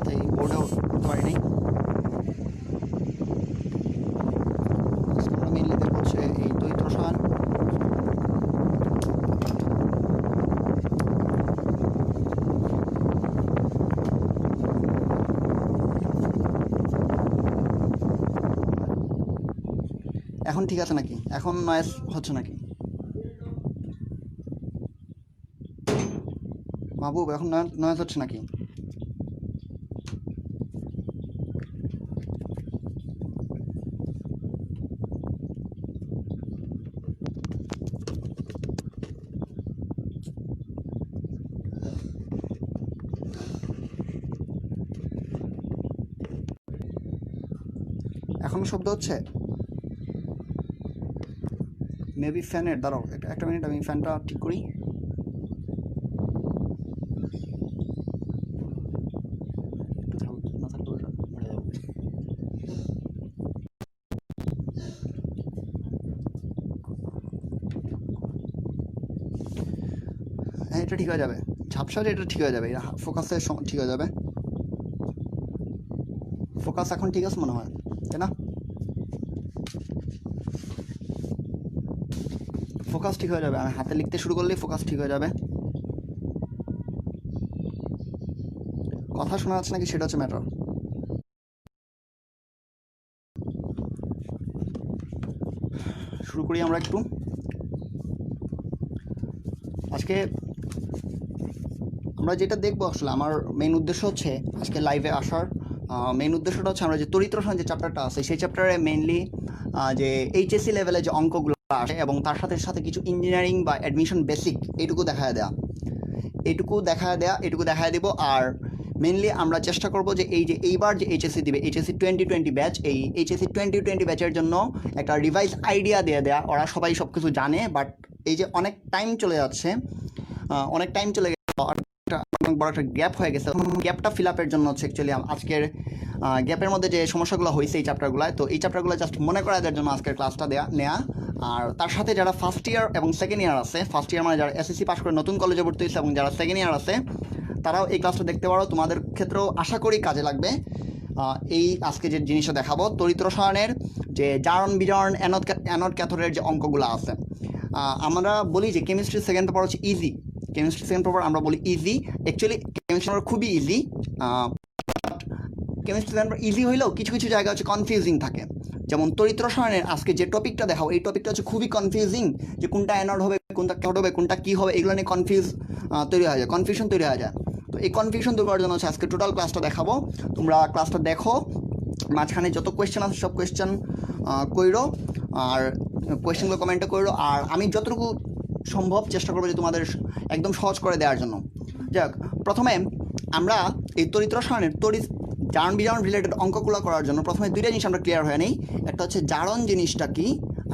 মাথায় বোর্ডেও করতে পারি নাই। আমরা মেনলি দেখব হচ্ছে এই দ্বৈত রসায়ন। এখন ঠিক আছে নাকি? এখন নয়েজ হচ্ছে নাকি মাহবুব? এখন নয়েজ হচ্ছে নাকি? এখনো শব্দ হচ্ছে? মেবি ফ্যানের, দাঁড়াও একটা মিনিট, আমি ফ্যানটা ঠিক করি। হ্যাঁ, এটা ঠিক হয়ে যাবে, ঝাপসারে এটা ঠিক হয়ে যাবে, এটা ফোকাসের ঠিক হয়ে যাবে। ফোকাস এখন ঠিক আছে মনে হয়, তাই না? ফোকাস ঠিক হয়ে যাবে, আমি হাতে লিখতে শুরু করলেই ফোকাস ঠিক হয়ে যাবে। কথা শোনা যাচ্ছে নাকি সেটা হচ্ছে ম্যাটার। শুরু করি আমরা একটু। আজকে আমরা যেটা দেখবো, আসলে আমার মেইন উদ্দেশ্য হচ্ছে আজকে লাইভে আসার মেইন উদ্দেশ্যটা হচ্ছে আমরা যে তড়িৎ রসায়ন যে চ্যাপ্টারটা আছে সেই চ্যাপ্টারে মেইনলি যে এইচএসসি লেভেলে যে অঙ্কগুলো আসে এবং তার সাথে সাথে কিছু ইঞ্জিনিয়ারিং বা অ্যাডমিশন বেসিক এইটুকু দেখা দেওয়া, এইটুকু দেখা দিব। আর মেইনলি আমরা চেষ্টা করব যে এইবার যে এইচএসসি দিবে, এইচএসসি 2020 ব্যাচ, এই এইচএসসি 2020 ব্যাচের জন্য একটা রিভাইজ আইডিয়া দিয়ে দেয়া। ওরা সবাই সব কিছু জানে, বাট এই যে অনেক টাইম চলে যাচ্ছে, অনেক বড় একটা গ্যাপ হয়ে গেছে। গ্যাপটা ফিল আপের জন্য হচ্ছে অ্যাকচুয়ালি আজকের গ্যাপের মধ্যে যে সমস্যাগুলো হয়েছে এই চ্যাপ্টারগুলো, তো এই চ্যাপ্টারগুলো জাস্ট মনে করা দেওয়ার জন্য আজকের ক্লাসটা নেওয়া। আর তার সাথে যারা ফার্স্ট ইয়ার এবং সেকেন্ড ইয়ার আছে, ফার্স্ট ইয়ার মানে যারা এসএসসি পাস করে নতুন কলেজে ভর্তি হয়েছে, এবং যারা সেকেন্ড ইয়ার আছে তারাও এই ক্লাসটা দেখতে পারো। তোমাদের ক্ষেত্রেও আশা করি কাজে লাগবে। এই আজকে যে জিনিসটা দেখাবো, তড়িৎ রসায়নের যে জারণ বিজারণ অ্যানোড ক্যাথোডের যে অঙ্কগুলো আছে, আমরা বলি যে কেমিস্ট্রি সেকেন্ড পেপার হচ্ছে ইজি। কেমিস্ট্রি সেকেন্ড পেপার আমরা বলি ইজি, অ্যাকচুয়ালি কেমিস্ট্রি পেপার খুবই easy. Chemistry second paper easy হইলেও কিছু কিছু জায়গা হচ্ছে কনফিউজিং থাকে। যেমন তড়িৎ রসায়নের আজকে যে টপিকটা দেখাও, এই টপিকটা হচ্ছে খুবই কনফিউজিং, যে কোনটা অ্যানোড হবে, কোনটা ক্যাথোড হবে, কোনটা কী হবে, এগুলো নিয়ে কনফিউশন তৈরি হয়ে যায়। তো এই কনফিউশন দূর করার জন্য হচ্ছে আজকে টোটাল ক্লাসটা দেখাবো। তোমরা ক্লাসটা দেখো, মাঝখানে যত কোয়েশ্চেন আছে সব কোয়েশ্চেন কইরো, আর কোয়েশ্চেনগুলো কমেন্টে করো। আর আমি যতটুকু সম্ভব চেষ্টা করবো যে তোমাদের একদম সহজ করে দেওয়ার জন্য। যাক, প্রথমে আমরা এই তড়িৎ রসায়নের জারণ বিজারণ রিলেটেড অঙ্কগুলো করার জন্য প্রথমে দুইটা জিনিস আমরা ক্লিয়ার হয়ে নেই। একটা হচ্ছে জারণ জিনিসটা কি,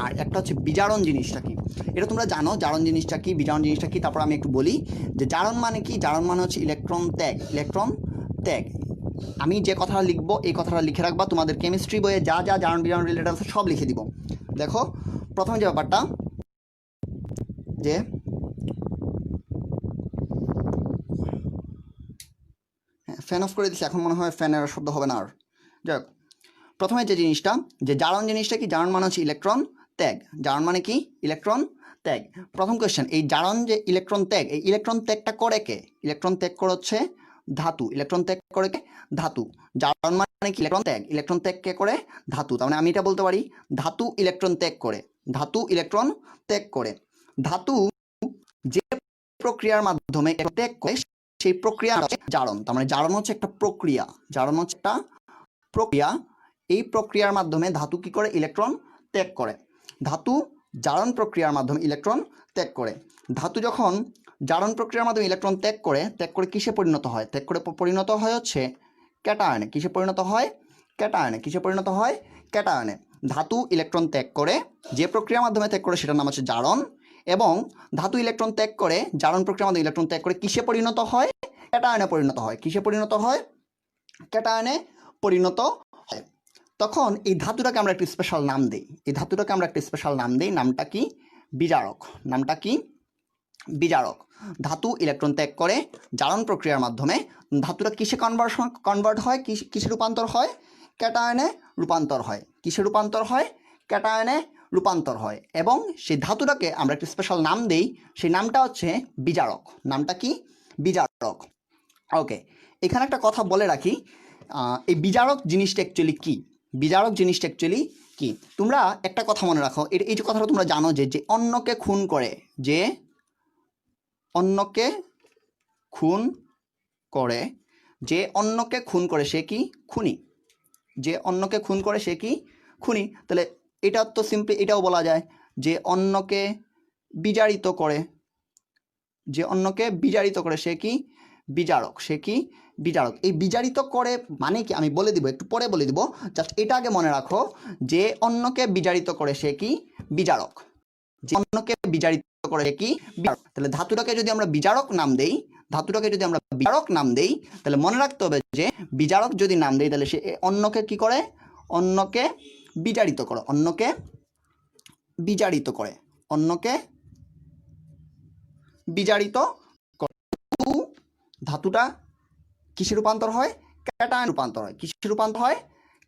আর একটা হচ্ছে বিজারণ জিনিসটা কি। এটা তোমরা জানো জারণ জিনিসটা কি, বিজারণ জিনিসটা কি। তারপর আমি একটু বলি যে জারণ মানে কি। জারণ মানে হচ্ছে ইলেকট্রন ত্যাগ। আমি যে কথাটা লিখবো এই কথাটা লিখে রাখবা, তোমাদের কেমিস্ট্রি বইয়ে যা যা জারণ বিজারণ রিলেটেড আছে সব লিখে দিব। দেখো, প্রথমে যে ব্যাপারটা, যে ফ্যান অফ করে দিচ্ছি, এখন মনে হয় ফ্যানের শব্দ হবে না আর। যাক, প্রথমে যে জিনিসটা, যে জারণ জিনিসটা কি, জারণ মানে হচ্ছে ইলেকট্রন ত্যাগ। জারণ মানে কি, ইলেকট্রন ত্যাগ। প্রথম কোয়েশ্চেন, এই জারণ যে ইলেকট্রন ত্যাগ, এই ইলেকট্রন ত্যাগটা করে কে? ইলেকট্রন ত্যাগ করে হচ্ছে ধাতু। ইলেকট্রন ত্যাগ করে কে? ধাতু। জারণ মানে কি, ইলেকট্রন ত্যাগ কে করে? ধাতু। তার মানে আমি এটা বলতে পারি ধাতু ইলেকট্রন ত্যাগ করে। ধাতু যে প্রক্রিয়ার মাধ্যমে ত্যাগ করে সেই প্রক্রিয়া জারণ। তার মানে জারণ হচ্ছে একটা প্রক্রিয়া, এই প্রক্রিয়ার মাধ্যমে ধাতু কি করে? ইলেকট্রন ত্যাগ করে। ধাতু জারণ প্রক্রিয়ার মাধ্যমে ইলেকট্রন ত্যাগ করে। ধাতু যখন জারণ প্রক্রিয়ার মাধ্যমে ইলেকট্রন ত্যাগ করে কিসে পরিণত হয়? পরিণত হয় হচ্ছে ক্যাটায়নে। কিসে পরিণত হয়? ক্যাটায়নে। ধাতু ইলেকট্রন ত্যাগ করে, যে প্রক্রিয়ার মাধ্যমে ত্যাগ করে সেটার নাম হচ্ছে জারণ। এবং ধাতু ইলেকট্রন ত্যাগ করে, জারণ প্রক্রিয়ার মাধ্যমে ইলেকট্রন ত্যাগ করে কিসে পরিণত হয়? ক্যাটায়নে পরিণত হয়। কিসে পরিণত হয়? ক্যাটায়নে পরিণত হয়। তখন এই ধাতুটাকে আমরা একটা স্পেশাল নাম দিই। নামটা কি? বিজারক। বিজারক। ধাতু ইলেকট্রন ত্যাগ করে জারণ প্রক্রিয়ার মাধ্যমে ধাতুটা কিসে কনভার্ট হয়, কিসে রূপান্তর হয়? ক্যাটায়নে রূপান্তর হয়। কিসে রূপান্তর হয়? ক্যাটায়নে রূপান্তর হয়। এবং সেই ধাতুটাকে আমরা একটা স্পেশাল নাম দেই, সেই নামটা হচ্ছে বিজারক। নামটা কি? বিজারক। ওকে, এখানে একটা কথা বলে রাখি, এই বিজারক জিনিসটা অ্যাকচুয়ালি কি? বিজারক জিনিসটা অ্যাকচুয়ালি কি? তোমরা একটা কথা মনে রাখো, এই যে কথাটা তোমরা জানো যে অন্যকে খুন করে, যে অন্যকে খুন করে, যে অন্যকে খুন করে সে কি? খুনি। যে অন্যকে খুন করে সে কি? খুনি। তাহলে এটা তো সিম্পলি এটাও বলা যায় যে অন্যকে বিজারিত করে, যে অন্যকে বিজারিত করে সে কি? বিজারক। সে কি? বিজারক। এই বিজারিত করে মানে কি আমি বলে দিব, একটু পরে বলে দিব, জাস্ট এটা আগে মনে রাখো যে অন্যকে বিজারিত করে সে কি? বিজারক। যে অন্যকে বিজারিত করে সে কি? বিজারক। তাহলে ধাতুটাকে যদি আমরা বিজারক নাম দেই, ধাতুটাকে যদি আমরা বিজারক নাম দেই, তাহলে মনে রাখতে হবে যে বিজারক যদি নাম দেই তাহলে সে অন্যকে কি করে? অন্যকে বিজারিত করে। অন্যকে বিজারিত করে। অন্যকে বিজারিত করে। ধাতুটা কিসে রূপান্তর হয়? ক্যাটায়নে রূপান্তর হয়। কিসে রূপান্তর হয়?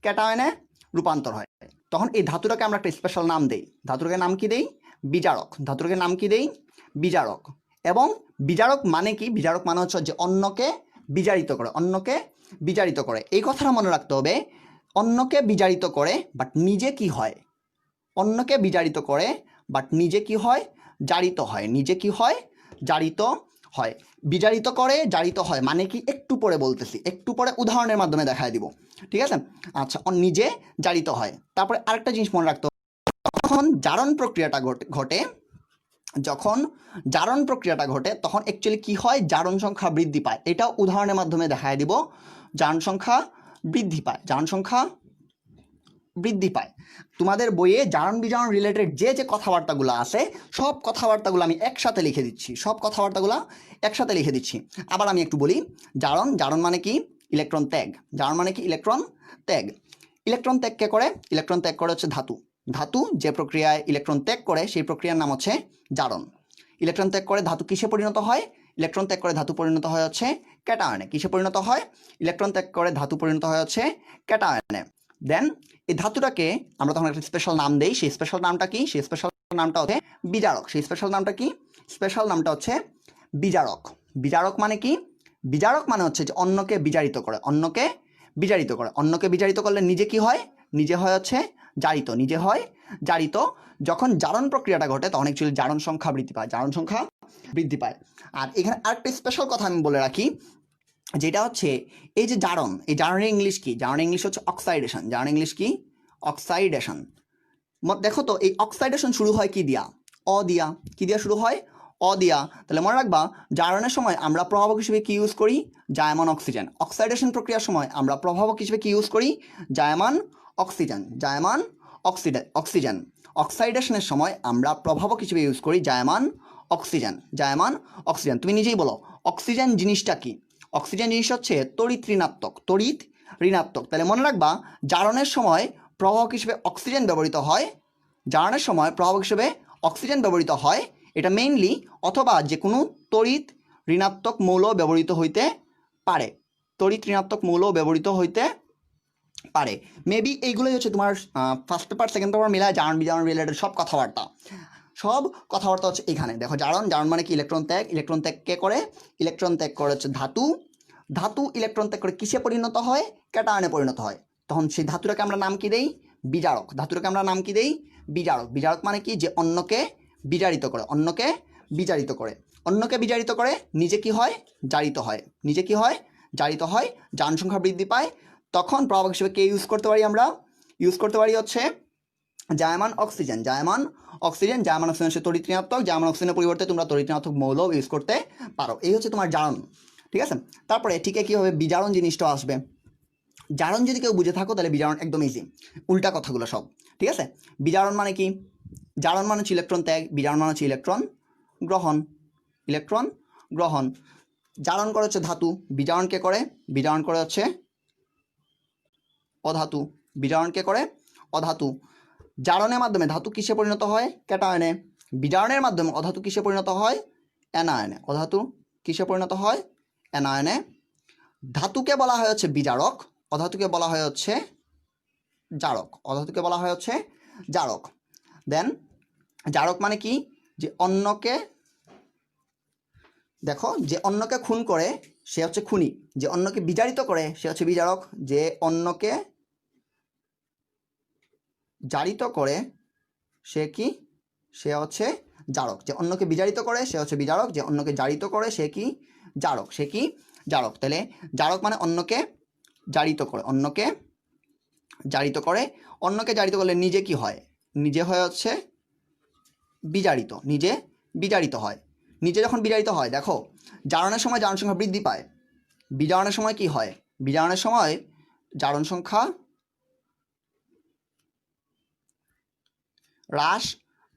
ক্যাটায়নে রূপান্তর হয়। তখন এই ধাতুটাকে আমরা একটা স্পেশাল নাম দেই। ধাতুটাকে নাম কি দেই? বিজারক। ধাতুটাকে নাম কি দেই? বিজারক। এবং বিজারক মানে কি? বিজারক মানে হচ্ছে যে অন্যকে বিজারিত করে। অন্যকে বিজারিত করে। এই কথাটা মনে রাখতে হবে, অন্যকে বিজারিত করে বাট নিজে কি হয়? অন্যকে বিজারিত করে বাট নিজে কি হয়? জারিত হয়। নিজে কি হয়? জারিত হয়। বিজারিত করে জারিত হয় মানে কি? একটু পরে বলতেছি, একটু পরে উদাহরণের মাধ্যমে দেখায় দিব, ঠিক আছে? আচ্ছা, নিজে জারিত হয়। তারপরে আরেকটা জিনিস মনে রাখতে হবে, যখন জারণ প্রক্রিয়াটা ঘটে, যখন জারণ প্রক্রিয়াটা ঘটে তখন অ্যাকচুয়ালি কি হয়? জারণ সংখ্যা বৃদ্ধি পায়। এটাও উদাহরণের মাধ্যমে দেখায় দিব। জারণ সংখ্যা বৃদ্ধি পায়। জারণ সংখ্যা বৃদ্ধি পায়। তোমাদের বইয়ে জারণ বিজারণ রিলেটেড যে কথাবার্তাগুলো আছে সব কথাবার্তাগুলো আমি একসাথে লিখে দিচ্ছি। সব কথাবার্তাগুলো একসাথে লিখে দিচ্ছি। আবার আমি একটু বলি, জারণ, জারণ মানে কি? ইলেকট্রন ত্যাগ। জারণ মানে কি? ইলেকট্রন ত্যাগ। ইলেকট্রন ত্যাগ কে করে? ইলেকট্রন ত্যাগ করে হচ্ছে ধাতু। ধাতু যে প্রক্রিয়ায় ইলেকট্রন ত্যাগ করে সেই প্রক্রিয়ার নাম হচ্ছে জারণ। ইলেকট্রন ত্যাগ করে ধাতু কিসে পরিণত হয়? ইলেকট্রন ত্যাগ করে ধাতু পরিণত হয় হচ্ছে ক্যাটায়নে। কিসে পরিণত হয়? ইলেকট্রন ত্যাগ করে ধাতু পরিণত হয় হচ্ছে ক্যাটায়নে। দেন এই ধাতুটাকে আমরা তখন একটা স্পেশাল নাম দেই। সেই স্পেশাল নামটা কি? সেই স্পেশাল নামটা হচ্ছে বিজারক। সেই স্পেশাল নামটা কি? স্পেশাল নামটা হচ্ছে বিজারক। বিজারক মানে কি? বিজারক মানে হচ্ছে যে অন্যকে বিজারিত করে। অন্যকে বিজারিত করে। অন্যকে বিজারিত করলে নিজে কি হয়? নিজে হয় হচ্ছে জারিত। নিজে হয় জারিত। যখন জারণ প্রক্রিয়াটা ঘটে তখন অ্যাকচুয়ালি জারণ সংখ্যা বৃদ্ধি পায়। জারণ সংখ্যা বৃদ্ধি পায়। আর এখানে আরেকটা স্পেশাল কথা আমি বলে রাখি, যেটা হচ্ছে এই যে জারণ, এই জারণের ইংলিশ কি? জারণের ইংলিশ হচ্ছে অক্সাইডেশন। জারণ ইংলিশ কি? অক্সাইডেশন। দেখো তো এই অক্সাইডেশন শুরু হয় কি দিয়া? অ দিয়া। কি দিয়া শুরু হয়? অ দিয়া। তাহলে মনে রাখবা জারণের সময় আমরা প্রভাবক হিসেবে কি ইউজ করি? জায়মান অক্সিজেন। অক্সাইডেশন প্রক্রিয়ার সময় আমরা প্রভাবক হিসেবে কি ইউজ করি? জায়মান অক্সিজেন। জায়মান অক্সিজেন। অক্সাইডেশনের সময় আমরা প্রভাবক হিসেবে ইউজ করি জায়মান অক্সিজেন। জায়মান অক্সিজেন। তুমি নিজেই বলো অক্সিজেন জিনিসটা কি? অক্সিজেন জিনিস হচ্ছে তড়িৎ ঋণাত্মক। তড়িৎ ঋণাত্মক। তাহলে মনে রাখবা জারণের সময় প্রভাবক হিসেবে অক্সিজেন ব্যবহৃত হয়। জারণের সময় প্রভাবক হিসেবে অক্সিজেন ব্যবহৃত হয়। এটা মেইনলি, অথবা যে কোনো তড়িৎ ঋণাত্মক মৌল ব্যবহৃত হইতে পারে। তড়িৎ ঋণাত্মক মৌল ব্যবহৃত হইতে পারে। মেবি এইগুলোই হচ্ছে তোমার ফার্স্ট পেপার সেকেন্ড পেপার মিলায় জারণ বিজারণ রিলেটেড সব কথাবার্তা। সব কথাবার্তা হচ্ছে এখানে। দেখো জারণ, জারণ মানে কি? ইলেকট্রন ত্যাগ। ইলেকট্রন ত্যাগ কে করে? ইলেকট্রন ত্যাগ করে হচ্ছে ধাতু। ধাতু ইলেকট্রন ত্যাগ করে কিসে পরিণত হয়? ক্যাটায়নে পরিণত হয়। তখন সেই ধাতুটাকে আমরা নাম কি দেই? বিজারক। ধাতুটাকে আমরা নাম কি দেই? বিজারক। বিজারক মানে কি? যে অন্যকে বিজারিত করে। অন্যকে বিজারিত করে। অন্যকে বিজারিত করে নিজে কি হয়? জারিত হয়। নিজে কি হয়? জারিত হয়। জারণ সংখ্যা বৃদ্ধি পায়। তখন প্রভাবক হিসেবে কে ইউজ করতে পারি? আমরা ইউজ করতে পারি হচ্ছে জায়মান অক্সিজেন। জায়মান অক্সিজেন। জায়মান অক্সিজেন হচ্ছে তড়িৎ ঋণাত্মক। জায়মান অক্সিজেনের পরিবর্তে তোমরা তড়িৎ ঋণাত্মক মৌল ইউজ করতে পারো। এই হচ্ছে তোমার জারণ, ঠিক আছে? তারপরে ঠিক কীভাবে বিজারণ জিনিসটা আসবে। জারণ যদি কেউ বুঝে থাকো তাহলে বিজারণ একদম ইজি। উল্টা কথাগুলো সব, ঠিক আছে? বিজারণ মানে কি? জারণ মানে হচ্ছে ইলেকট্রন ত্যাগ। বিজারণ মানে হচ্ছে ইলেকট্রন গ্রহণ। ইলেকট্রন গ্রহণ। জারণ করে হচ্ছে ধাতু। বিজারণ কে করে? বিজারণ করে হচ্ছে অধাতু। বিজারণ কে করে? অধাতু। জারণের মাধ্যমে ধাতু কিসে পরিণত হয়? ক্যাটায়নে। বিজারণের মাধ্যমে অধাতু কিসে পরিণত হয়? অ্যানায়নে। অধাতু কিসে পরিণত হয়? অ্যানায়নে। ধাতুকে বলা হয় হচ্ছে বিজারক, অধাতুকে বলা হয় হচ্ছে জারক। অধাতুকে বলা হয় হচ্ছে জারক। দেন জারক মানে কি? যে অন্যকে, দেখো, যে অন্যকে খুন করে সে হচ্ছে খুনি, যে অন্যকে বিজারিত করে সে হচ্ছে বিজারক, যে অন্যকে জারিত করে সে কি? সে হচ্ছে জারক। যে অন্যকে বিজারিত করে সে হচ্ছে বিজারক, যে অন্যকে জারিত করে সে কি? জারক। সে কি? জারক। তাহলে জারক মানে অন্যকে জারিত করে, অন্যকে জারিত করে। অন্যকে জারিত করলে নিজে কি হয়? নিজে হয় হচ্ছে বিজারিত, নিজে বিজারিত হয়। নিজে যখন বিজারিত হয়, দেখো জারণের সময় জারণ সংখ্যা বৃদ্ধি পায়, বিজারণের সময় কি হয়? বিজারণের সময় জারণ সংখ্যা হ্রাস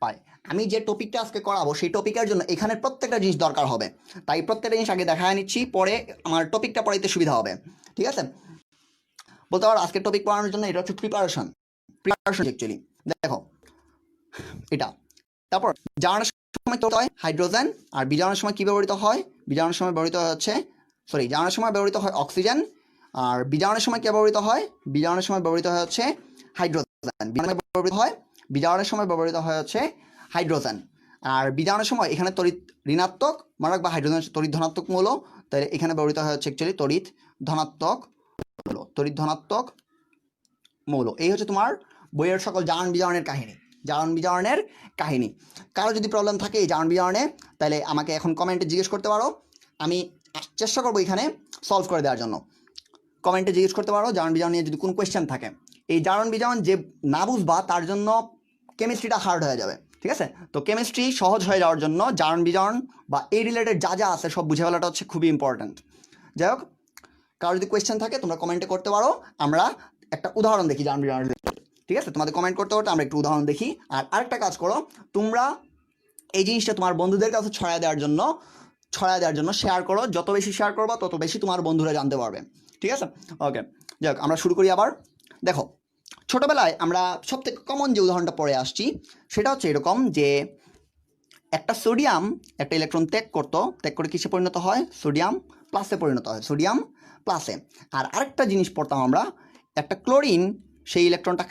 পায়। আমি যে টপিকটা আজকে করাবো সেই টপিকের জন্য এখানে প্রত্যেকটা জিনিস দরকার হবে, তাই প্রত্যেকটা জিনিস আগে দেখায় নিচ্ছি, পরে আমার টপিকটা পড়াইতে সুবিধা হবে। ঠিক আছে? বলতে পারো আজকের টপিক পড়ানোর জন্য এটা হচ্ছে প্রিপারেশন অ্যাকচুয়ালি। দেখো এটা, তারপর জারণের সময় কি হয়? হাইড্রোজেন। আর বিজারণের সময় কি ব্যবহৃত হয়? বিজারণের সময় ব্যবহৃত হচ্ছে জারণের সময় ব্যবহৃত হয় অক্সিজেন। আর বিজারণের সময় কি ব্যবহৃত হয়? বিজারণের সময় ব্যবহৃত হয় হচ্ছে হাইড্রোজেন। বিজারণের সময় ব্যবহৃত হয় হচ্ছে হাইড্রোজেন। আর বিজারণের সময় এখানে তড়িৎ ঋণাত্মক মারক বা হাইড্রোজেন তড়িৎ ধনাত্মক মৌল, তাহলে এখানে ব্যবহৃত হয় হচ্ছে অ্যাকচুয়ালি তড়িৎ ধনাত্মক মৌল, তড়িৎ ধনাত্মক মৌল। এই হচ্ছে তোমার বইয়ের সকল জারণ বিজারণের কাহিনী, জারণ বিজারণের কাহিনী। কারো যদি প্রবলেম থাকে এই জারণ বিজারণে, তাহলে আমাকে এখন কমেন্টে জিজ্ঞেস করতে পারো, আমি চেষ্টা করবো এখানে সলভ করে দেওয়ার জন্য। কমেন্টে জিজ্ঞেস করতে পারো জারণ বিজারণ নিয়ে যদি কোনো কোয়েশ্চেন থাকে। এই জারণ বিজারণ যে না বুঝবা তার জন্য কেমিস্ট্রিটা হার্ড হয়ে যাবে। ঠিক আছে? তো কেমিস্ট্রি সহজ হয়ে যাওয়ার জন্য জারণ বিজারণ বা এই রিলেটেড যা যা আছে সব বুঝে ফেলাটা হচ্ছে খুবই ইম্পর্ট্যান্ট। যাই হোক, কারো যদি কোয়েশ্চেন থাকে তোমরা কমেন্টে করতে পারো, আমরা একটা উদাহরণ দেখি জারণ বিজারণ। ঠিক আছে? তোমাদের কমেন্ট করতে করতে আমরা একটু উদাহরণ দেখি। আর আরেকটা কাজ করো, তোমরা এই জিনিসটা তোমার বন্ধুদের কাছে ছড়ায় দেওয়ার জন্য শেয়ার করো। যত বেশি শেয়ার করবা তত বেশি তোমার বন্ধুরা জানতে পারবে। ঠিক আছে? ওকে, যাক আমরা শুরু করি আবার। দেখো, ছোটবেলায় আমরা সবথেকে কমন যে উদাহরণটা পড়ে আসছি সেটা হচ্ছে এরকম যে একটা সোডিয়াম একটা ইলেকট্রন ত্যাগ করে কিসে পরিণত হয়? সোডিয়াম প্লাসে পরিণত হয়, সোডিয়াম প্লাসে। আর আরেকটা জিনিস পড়তাম আমরা, একটা ক্লোরিন সেই ইলেকট্রনটা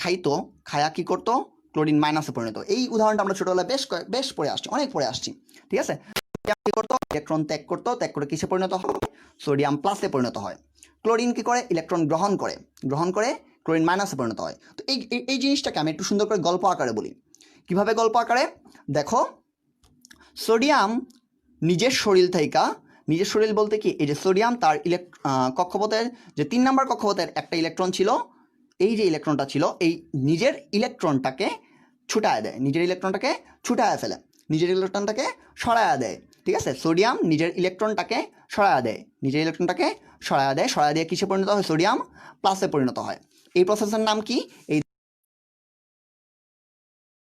খায়া কি করতো? ক্লোরিন মাইনাসে পরিণত। এই উদাহরণটা আমরা ছোটবেলায় বেশ পড়ে আসছি, অনেক পড়ে আসছি। ঠিক আছে? কি করতো? ইলেকট্রন ত্যাগ করে কিসে পরিণত হয়? সোডিয়াম প্লাসে পরিণত হয়। ক্লোরিন কি করে? ইলেকট্রন গ্রহণ করে ক্লোরিন মাইনাসে পরিণত হয়। তো এই জিনিসটাকে আমি একটু সুন্দর করে গল্প আকারে বলি। কিভাবে গল্প আকারে? দেখো, সোডিয়াম নিজের শরীর বলতে কি, এই যে সোডিয়াম তার কক্ষপথের যে 3 নম্বর কক্ষপথের একটা ইলেকট্রন ছিল, এই যে ইলেকট্রনটা ছিল, এই নিজের ইলেকট্রনটাকে ছুটায় ফেলে, নিজের ইলেকট্রনটাকে সরায়া দেয়। ঠিক আছে? সোডিয়াম নিজের ইলেকট্রনটাকে সরায়া দিয়ে কিসে পরিণত হয়? সোডিয়াম প্লাসে পরিণত হয়। এই প্রসেসের নাম কি? এই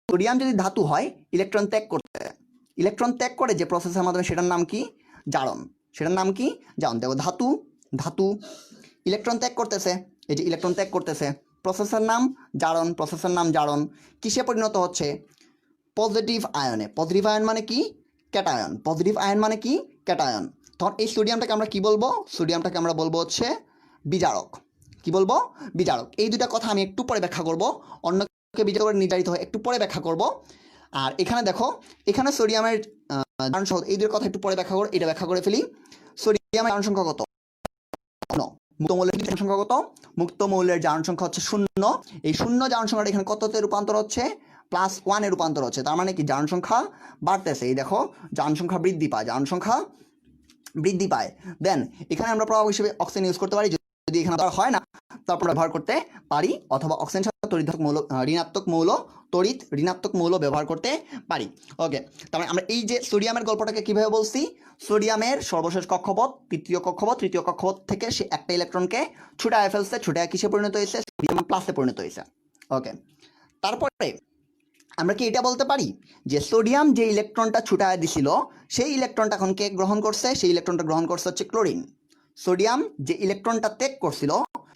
সোডিয়াম যদি ধাতু হয়, ইলেকট্রন ত্যাগ করে যে প্রসেসের মাধ্যমে, সেটার নাম কি? জারণ। দেখো, ধাতু ইলেকট্রন ত্যাগ করতেছে, এই যে ইলেকট্রন ত্যাগ করতেছে, প্রসেসের নাম জারণ। কিসে পরিণত হচ্ছে? পজিটিভ আয়নে। পজিটিভ আয়ন মানে কি? ক্যাটায়ন। তখন এই সোডিয়ামটাকে আমরা কি বলবো? সোডিয়ামটাকে আমরা বলবো হচ্ছে বিজারক। কি বলবো? বিজারক। এই দুটা কথা আমি একটু পরে ব্যাখ্যা করব, অন্যকে বিজারক করে নির্ধারিত হয় একটু পরে ব্যাখ্যা করব। আর এখানে দেখো, এখানে সোডিয়ামের জারণ সংখ্যা, এই দুটোর কথা একটু পরে ব্যাখ্যা করে, এটা ব্যাখ্যা করে ফেলি। সোডিয়ামের জারণ সংখ্যা কত? মুক্ত মৌলের জারণ সংখ্যা কত? মুক্ত মৌলের জারণ সংখ্যা হচ্ছে 0। এই 0 জারণ সংখ্যাটা এখানে কততে রূপান্তর হচ্ছে? +1 এ রূপান্তর হচ্ছে। তার মানে কি? জারণ সংখ্যা বাড়তেছে। এই দেখো, জারণ সংখ্যা বৃদ্ধি পায়। দেন এখানে আমরা প্রভাব হিসেবে অক্সিজেন ইউজ করতে পারি, যদি এখানে হয় না তারপর ব্যবহার করতে পারি, অথবা অক্সিজেন সাথে তড়িৎ ঋণাত্মক মৌল ব্যবহার করতে পারি। ওকে, তার মানে আমরা এই যে সোডিয়ামের গল্পটাকে কিভাবে বলছি? সোডিয়ামের সর্বশেষ কক্ষপথ তৃতীয় কক্ষপথ থেকে সে একটা ইলেকট্রনকে ছুটায় ফেলছে, ছুটায় কিসে পরিণত হয়েছে? সোডিয়াম প্লাসে পরিণত হয়েছে। ওকে, তারপরে আমরা কি এটা বলতে পারি যে সোডিয়াম যে ইলেকট্রনটা ছুটায় দিছিল, সেই ইলেকট্রনটা এখন কে গ্রহণ করছে? সেই ইলেকট্রনটা গ্রহণ করছে হচ্ছে ক্লোরিন। সোডিয়াম যে ইলেকট্রনটা ত্যাগ করছিল,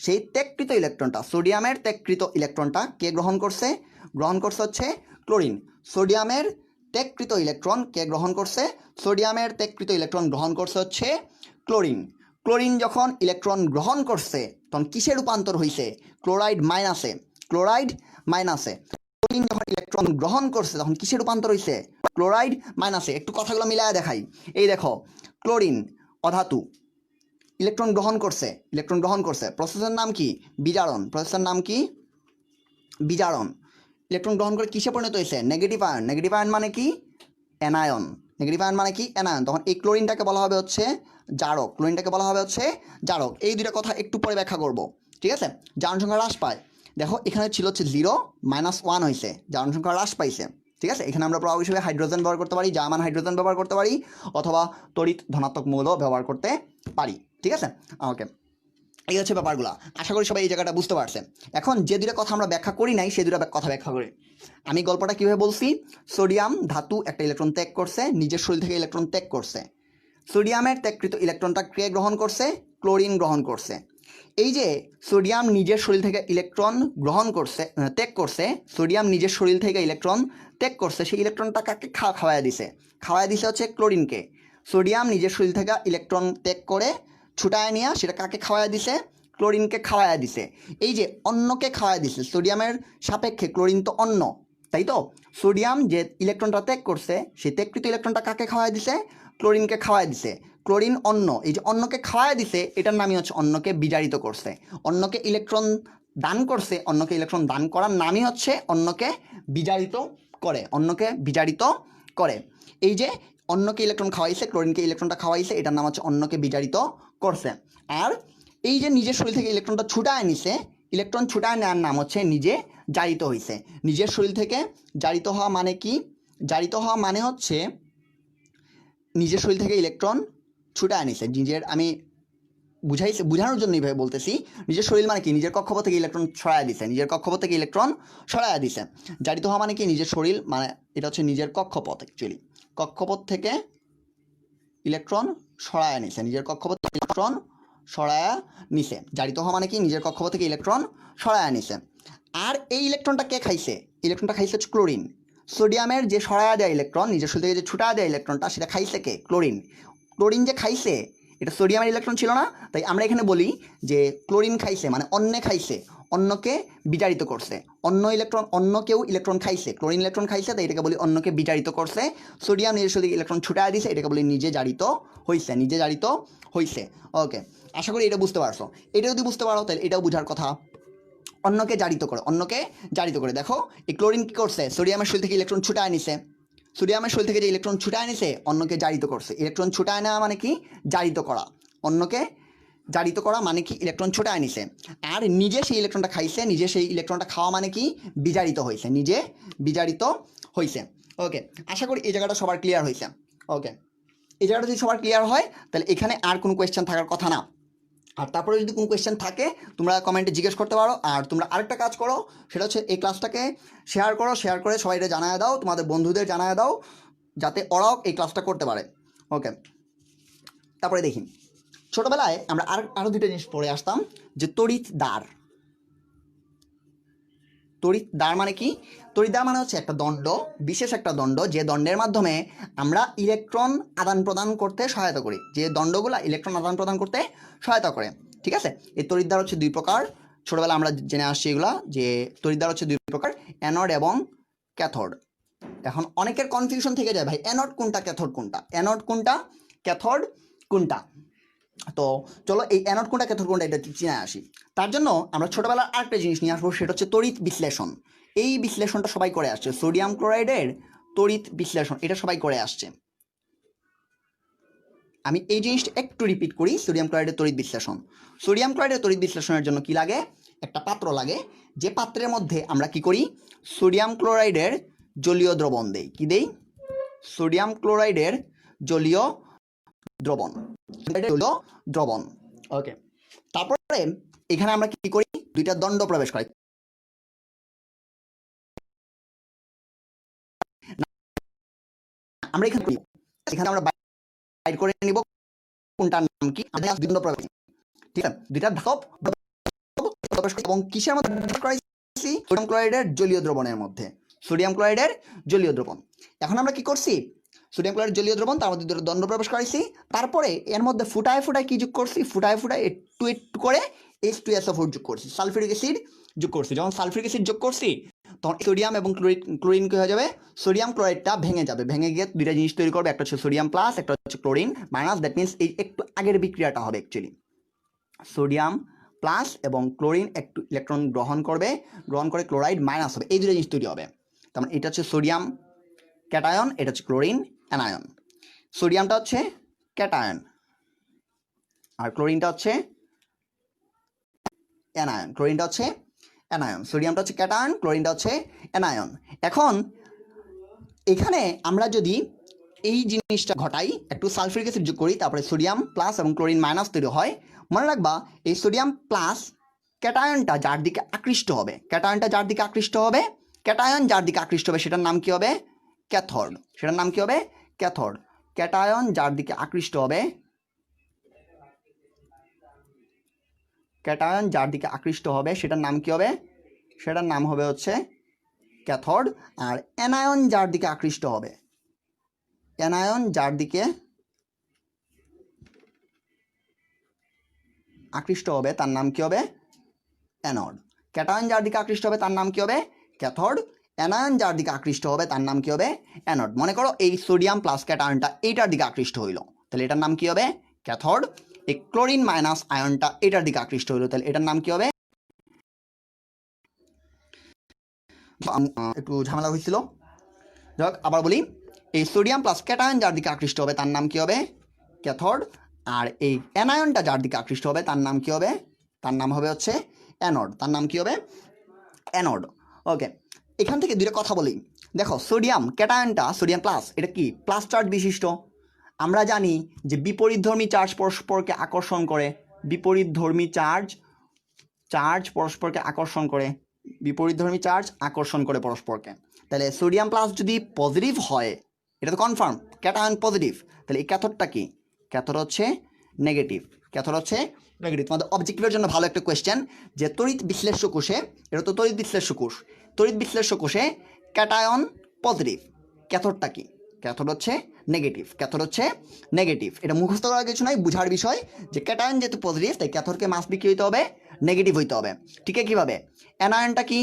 সেই ত্যাগকৃত ইলেকট্রনটা, সোডিয়ামের ত্যাগকৃত ইলেকট্রনটা কে গ্রহণ করছে? হচ্ছে ক্লোরিন। সোডিয়ামের ত্যাগকৃত ইলেকট্রন কে গ্রহণ করছে? সোডিয়ামের ত্যাগকৃত ইলেকট্রন গ্রহণ করছে হচ্ছে ক্লোরিন। ক্লোরিন যখন ইলেকট্রন গ্রহণ করছে তখন কিসে রূপান্তর হয়েছে? ক্লোরাইড মাইনাসে। ক্লোরাইড মাইনাসে। ক্লোরিন যখন ইলেকট্রন গ্রহণ করছে তখন কিসে রূপান্তর হয়েছে? ক্লোরাইড মাইনাসে। একটু কথাগুলো মিলায় দেখাই। এই দেখো, ক্লোরিন অধাতু, ইলেকট্রন গ্রহণ করছে, ইলেকট্রন গ্রহণ করছে, প্রসেসের নাম কি? বিজারণ। প্রসেসের নাম কি? বিজারণ। ইলেকট্রন গ্রহণ করে কিসে পরিণত হয়েছে? Negative ion. নেগেটিভ আয়ন মানে কি? অ্যানায়ন। নেগেটিভ আয়ন মানে কি? অ্যানায়ন। তখন এই ক্লোরিনটাকে বলা হবে হচ্ছে জারক। ক্লোরিনটাকে বলা হবে হচ্ছে জারক। এই দুইটা কথা একটু পরে ব্যাখ্যা করব, ঠিক আছে? জারণ সংখ্যা হ্রাস পায়। দেখো এখানে ছিল হচ্ছে 0 -1 হয়েছে, জারণ সংখ্যা হ্রাস পাইছে, ঠিক আছে? এখানে আমরা প্রভাব হিসেবে হাইড্রোজেন ব্যবহার করতে পারি, জার্মান হাইড্রোজেন ব্যবহার করতে পারি, অথবা তড়িৎ ধনাত্মক মৌল ব্যবহার করতে পারি, ঠিক আছে? ওকে, এই হচ্ছে ব্যাপারগুলো। আশা করি সবাই এই জায়গাটা বুঝতে পারছে। এখন যে দুটো কথা আমরা ব্যাখ্যা করি নাই সেই দুটো কথা ব্যাখ্যা করি। আমি গল্পটা কীভাবে বলছি? সোডিয়াম ধাতু একটা ইলেকট্রন ত্যাগ করছে, নিজের শরীর থেকে ইলেকট্রন ত্যাগ করছে। সোডিয়ামের ত্যাগকৃত ইলেকট্রনটা কে গ্রহণ করছে? ক্লোরিন গ্রহণ করছে। এই যে সোডিয়াম নিজের শরীর থেকে ইলেকট্রন গ্রহণ করছে, ত্যাগ করছে, সোডিয়াম নিজের শরীর থেকে ইলেকট্রন ত্যাগ করছে, সেই ইলেকট্রনটা কাকে খাওয়ায় দিছে? খাওয়ায় দিছে হচ্ছে ক্লোরিনকে। সোডিয়াম নিজের শরীর থেকে ইলেকট্রন ত্যাগ করে ছুটায় নিয়ে সেটা কাকে খাওয়ায় দিছে? ক্লোরিনকে খাওয়ায় দিছে। এই যে অন্যকে খাওয়ায় দিছে, সোডিয়ামের সাপেক্ষে ক্লোরিন তো অন্য, তাই তো? সোডিয়াম যে ইলেকট্রনটা ত্যাগ করছে সেই ত্যাগকৃত ইলেকট্রনটা কাকে খাওয়ায় দিছে? ক্লোরিনকে খাওয়ায় দিছে। ক্লোরিন অন্য, এই যে অন্যকে খাওয়ায় দিছে এটার নামই হচ্ছে অন্যকে বিজারিত করছে। অন্যকে ইলেকট্রন দান করছে, অন্যকে ইলেকট্রন দান করার নামই হচ্ছে অন্যকে বিজারিত করে। অন্যকে বিজারিত করে। এই যে অন্যকে ইলেকট্রন খাওয়াইছে, ক্লোরিনকে ইলেকট্রনটা খাওয়াইছে, এটার নাম হচ্ছে অন্যকে বিজারিত করছে। আর এই যে নিজের শরীর থেকে ইলেকট্রনটা ছুটায় নিছে, ইলেকট্রন ছুটায় নেওয়ার নাম হচ্ছে নিজে জারিত হয়েছে। নিজের শরীর থেকে জারিত হওয়া মানে কি? জারিত হওয়া মানে হচ্ছে নিজের শরীর থেকে ইলেকট্রন ছুটায় নিছে। নিজের, আমি বোঝানোর জন্য এইভাবে বলতেছি, নিজের শরীর মানে কি? নিজের কক্ষপথ থেকে ইলেকট্রন সরায়া দিছে, নিজের কক্ষপথ থেকে ইলেকট্রন সরায়া দিছে। জারিত হওয়া মানে কি? নিজের শরীর মানে এটা হচ্ছে নিজের কক্ষপথ, অ্যাকচুয়ালি কক্ষপথ থেকে ইলেকট্রন সরায়া নিছে, নিজের কক্ষপথ থেকে ইলেকট্রন সরায়া নিছে। জারিত হওয়া মানে কি? নিজের কক্ষপথ থেকে ইলেকট্রন সরায়া নিছে। আর এই ইলেকট্রনটা কে খাইছে? ইলেকট্রনটা খাইছে হচ্ছে ক্লোরিন। সোডিয়ামের যে সরায়া দেয় ইলেকট্রন, নিজের শরীর থেকে যে ছুটা দেয় ইলেকট্রনটা, সেটা খাইছে কে? ক্লোরিন। ক্লোরিন যে খাইছে এটা সোডিয়ামের ইলেকট্রন ছিল না, তাই আমরা এখানে বলি যে ক্লোরিন খাইছে মানে অন্যে খাইছে, অন্যকে বিজারিত করছে। অন্য ইলেকট্রন, অন্য কেউ ইলেকট্রন খাইছে, ক্লোরিন ইলেকট্রন খাইছে, তাই এটাকে বলি অন্যকে বিজারিত করছে। সোডিয়াম নিজের শরীরে ইলেকট্রন ছুটায় দিছে, এটাকে বলি নিজে জারিত হইছে, নিজে জারিত হইছে। ওকে, আশা করি এটা বুঝতে পারছো। এটা যদি বুঝতে পারো তাহলে এটাও বোঝার কথা। অন্যকে জারিত করে, অন্যকে জারিত করে। দেখো এই ক্লোরিন কী করছে? সোডিয়ামের শরীর থেকে ইলেকট্রন ছুটায় নিছে, সোডিয়ামের শরীর থেকে যে ইলেকট্রন ছুটায় নিছে অন্যকে জারিত করছে। ইলেকট্রন ছুটায় নেওয়া মানে কি? জারিত করা। অন্যকে জারিত করা মানে কি? ইলেকট্রন ছুটায় নিছে। আর নিজে সেই ইলেকট্রনটা খাইছে, নিজে সেই ইলেকট্রনটা খাওয়া মানে কি? বিজারিত হয়েছে, নিজে বিজারিত হয়েছে। ওকে, আশা করি এই জায়গাটা সবার ক্লিয়ার হয়েছে। ওকে, এই জায়গাটা যদি সবার ক্লিয়ার হয় তাহলে এখানে আর কোনো কোয়েশ্চেন থাকার কথা না। আর তারপরে যদি কোনো কোয়েশ্চেন থাকে তোমরা কমেন্টে জিজ্ঞেস করতে পারো। আর তোমরা আরেকটা কাজ করো, সেটা হচ্ছে এই ক্লাসটাকে শেয়ার করো, শেয়ার করে সবাইকে জানায় দাও, তোমাদের বন্ধুদের জানায় দাও, যাতে ওরাও এই ক্লাসটা করতে পারে। ওকে, তারপরে দেখি ছোটোবেলায় আমরা আরও দুটো জিনিস পড়ে আসতাম, যে তড়িৎ দ্বার। তড়িৎ দ্বার মানে কি? তড়িৎ দ্বার মানে হচ্ছে একটা দণ্ড, বিশেষ একটা দণ্ড, যে দণ্ডের মাধ্যমে আমরা ইলেকট্রন আদান প্রদান করতে সহায়তা করি, যে দণ্ডগুলো ইলেকট্রন আদান প্রদান করতে সহায়তা করে, ঠিক আছে? এই তড়িৎ দ্বার হচ্ছে দুই প্রকার। ছোটোবেলা আমরা জেনে আসছি এগুলা, যে তড়িৎ দ্বার হচ্ছে দুই প্রকার, অ্যানোড এবং ক্যাথোড। এখন অনেকের কনফিউশন থেকে যায়, ভাই অ্যানোড কোনটা, ক্যাথোড কোনটা, অ্যানোড কোনটা, ক্যাথোড কোনটা। তো চলো এই অ্যানোড কোনটা, ক্যাথোড কোনটা এটা চিনে আসি। তার জন্য আমরা ছোটোবেলার আরেকটা জিনিস নিয়ে আসবো, সেটা হচ্ছে তড়িৎ বিশ্লেষণ। এই বিশ্লেষণটা সবাই করে আসছে, সোডিয়াম ক্লোরাইডের তড়িৎ বিশ্লেষণ, এটা সবাই করে আসছে। আমি এই জিনিসটা একটু রিপিট করি, সোডিয়াম ক্লোরাইডের তড়িৎ বিশ্লেষণ। সোডিয়াম ক্লোরাইডের তড়িৎ বিশ্লেষণের জন্য কি লাগে? একটা পাত্র লাগে, যে পাত্রের মধ্যে আমরা কি করি? সোডিয়াম ক্লোরাইডের জলীয় দ্রবণ দেই। কি দেই? সোডিয়াম ক্লোরাইডের জলীয় দ্রবণ, জলীয় দ্রবণ। ওকে, তারপরে এখানে আমরা কি করি? দুইটা দণ্ড প্রবেশ করাই। আমরা এখানে আমরা বাইর করে নিব কোনটার নাম কি, দণ্ড প্রবেশ, ঠিক আছে? দুইটা ধাপ প্রবেশ এবং কিসের মধ্যে করাইছি? সোডিয়াম ক্লোরাইডের জলীয় দ্রবণের মধ্যে। সোডিয়াম ক্লোরাইডের জলীয় দ্রবণ। এখন আমরা কি করছি, সোডিয়াম ক্লোরাইড জলীয় দ্রবণ, তার মধ্যে দুটো দণ্ড প্রবেশ করাইছি, তারপরে এর মধ্যে ফুটায় ফুটায় কি যোগ করছি, ফুটায় ফুটায় একটু একটু করে H2SO4 যোগ করছি, সালফিউরিক অ্যাসিড যোগ করছি। যখন সালফিউরিক অ্যাসিড যোগ করছি তখন সোডিয়াম এবং ক্লোরিন কি হয়ে যাবে, সোডিয়াম ক্লোরাইডটা ভেঙে যাবে, ভেঙে গিয়ে দুইটা জিনিস তৈরি করবে, একটা হচ্ছে সোডিয়াম প্লাস, একটা হচ্ছে ক্লোরিন মাইনাস। দ্যাট মিনস এই একটু আগের বিক্রিয়াটা হবে অ্যাকচুয়ালি, সোডিয়াম প্লাস এবং ক্লোরিন একটু ইলেকট্রন গ্রহণ করবে, গ্রহণ করে ক্লোরাইড মাইনাস হবে, এই দুটো জিনিস তৈরি হবে। তার মানে এটা হচ্ছে সোডিয়াম ক্যাটায়ন, এটা হচ্ছে ক্লোরিন অ্যানায়ন। সোডিয়ামটা হচ্ছে ক্যাটায়ন আর ক্লোরিনটা হচ্ছে অ্যানায়ন, ক্লোরিনটা হচ্ছে অ্যানায়ন, সোডিয়ামটা হচ্ছে ক্যাটায়ন, ক্লোরিনটা হচ্ছে অ্যানায়ন। এখন এখানে আমরা যদি এই জিনিসটা ঘটাই, একটু সালফিউরিক অ্যাসিড যোগ করি, তারপরে সোডিয়াম প্লাস এবং ক্লোরিন মাইনাস তৈরি হয়, মনে রাখবা এই সোডিয়াম প্লাস ক্যাটায়নটা যার দিকে আকৃষ্ট হবে, ক্যাটায়নটা যার দিকে আকৃষ্ট হবে, ক্যাটায়ন যার দিকে আকৃষ্ট হবে সেটার নাম কি হবে, ক্যাথোড, সেটার নাম কি হবে, ক্যাথোড। ক্যাটায়ন যার দিকে আকৃষ্ট হবে, ক্যাটায়ন যার দিকে আকৃষ্ট হবে সেটার নাম কি হবে, সেটার নাম হবে হচ্ছে ক্যাথোড। আর অ্যানায়ন যার দিকে আকৃষ্ট হবে, অ্যানায়ন যার দিকে আকৃষ্ট হবে তার নাম কি হবে, অ্যানোড। ক্যাটায়ন যার দিকে আকৃষ্ট হবে তার নাম কি হবে, ক্যাথোড। অ্যানায়ন যার দিকে আকৃষ্ট হবে তার নাম কি হবে, অ্যানোড। মনে করো এই সোডিয়াম প্লাস ক্যাটায়নটা এইটার দিকে আকৃষ্ট হইল, তাহলে এটার নাম কি হবে, ক্যাথোড। এই ক্লোরিন মাইনাস আয়নটা এটার দিকে আকৃষ্ট হইল, তাহলে এটার নাম কি হবে, একটু ঝামেলা হয়েছিল, যাক আবার বলি, এই সোডিয়াম প্লাস ক্যাটায়ন যার দিকে আকৃষ্ট হবে তার নাম কি হবে, ক্যাথোড। আর এই অ্যানায়নটা যার দিকে আকৃষ্ট হবে তার নাম কি হবে, তার নাম হবে হচ্ছে অ্যানোড, তার নাম কি হবে, অ্যানোড। ওকে, এখান থেকে দুইটা কথা বলি। দেখো সোডিয়াম ক্যাটায়নটা, সোডিয়াম প্লাস, এটা কি প্লাস চার্জ বিশিষ্ট। আমরা জানি যে বিপরীতধর্মী চার্জ পরস্পরকে আকর্ষণ করে, বিপরীতধর্মী চার্জ পরস্পরকে আকর্ষণ করে, বিপরীতধর্মী চার্জ আকর্ষণ করে পরস্পরকে। তাহলে সোডিয়াম প্লাস যদি পজিটিভ হয়, এটা তো কনফার্ম ক্যাটায়ন পজিটিভ, তাহলে এই ক্যাথোডটা কি, ক্যাথোড হচ্ছে নেগেটিভ, ক্যাথোড হচ্ছে নেগেটিভ। তোমাদের অবজেক্টিভের জন্য ভালো একটা কোয়েশ্চেন, যে তড়িৎ বিশ্লেষ্য কোষে, এটা তো তড়িৎ বিশ্লেষ্য কোষ, তড়িৎ বিশ্লেষ্য কোষে ক্যাটায়ন পজিটিভ, ক্যাথোডটা কি, ক্যাথোড হচ্ছে নেগেটিভ, ক্যাথোড হচ্ছে নেগেটিভ। এটা মুখস্থ করার কিছু নয়, বুঝার বিষয়, যে ক্যাটায়ন যেহেতু পজিটিভ তাই ক্যাথোডকে মাস্ট বি কি হইতে হবে, নেগেটিভ হইতে হবে। ঠিক আছে, কীভাবে, অ্যানায়নটা কি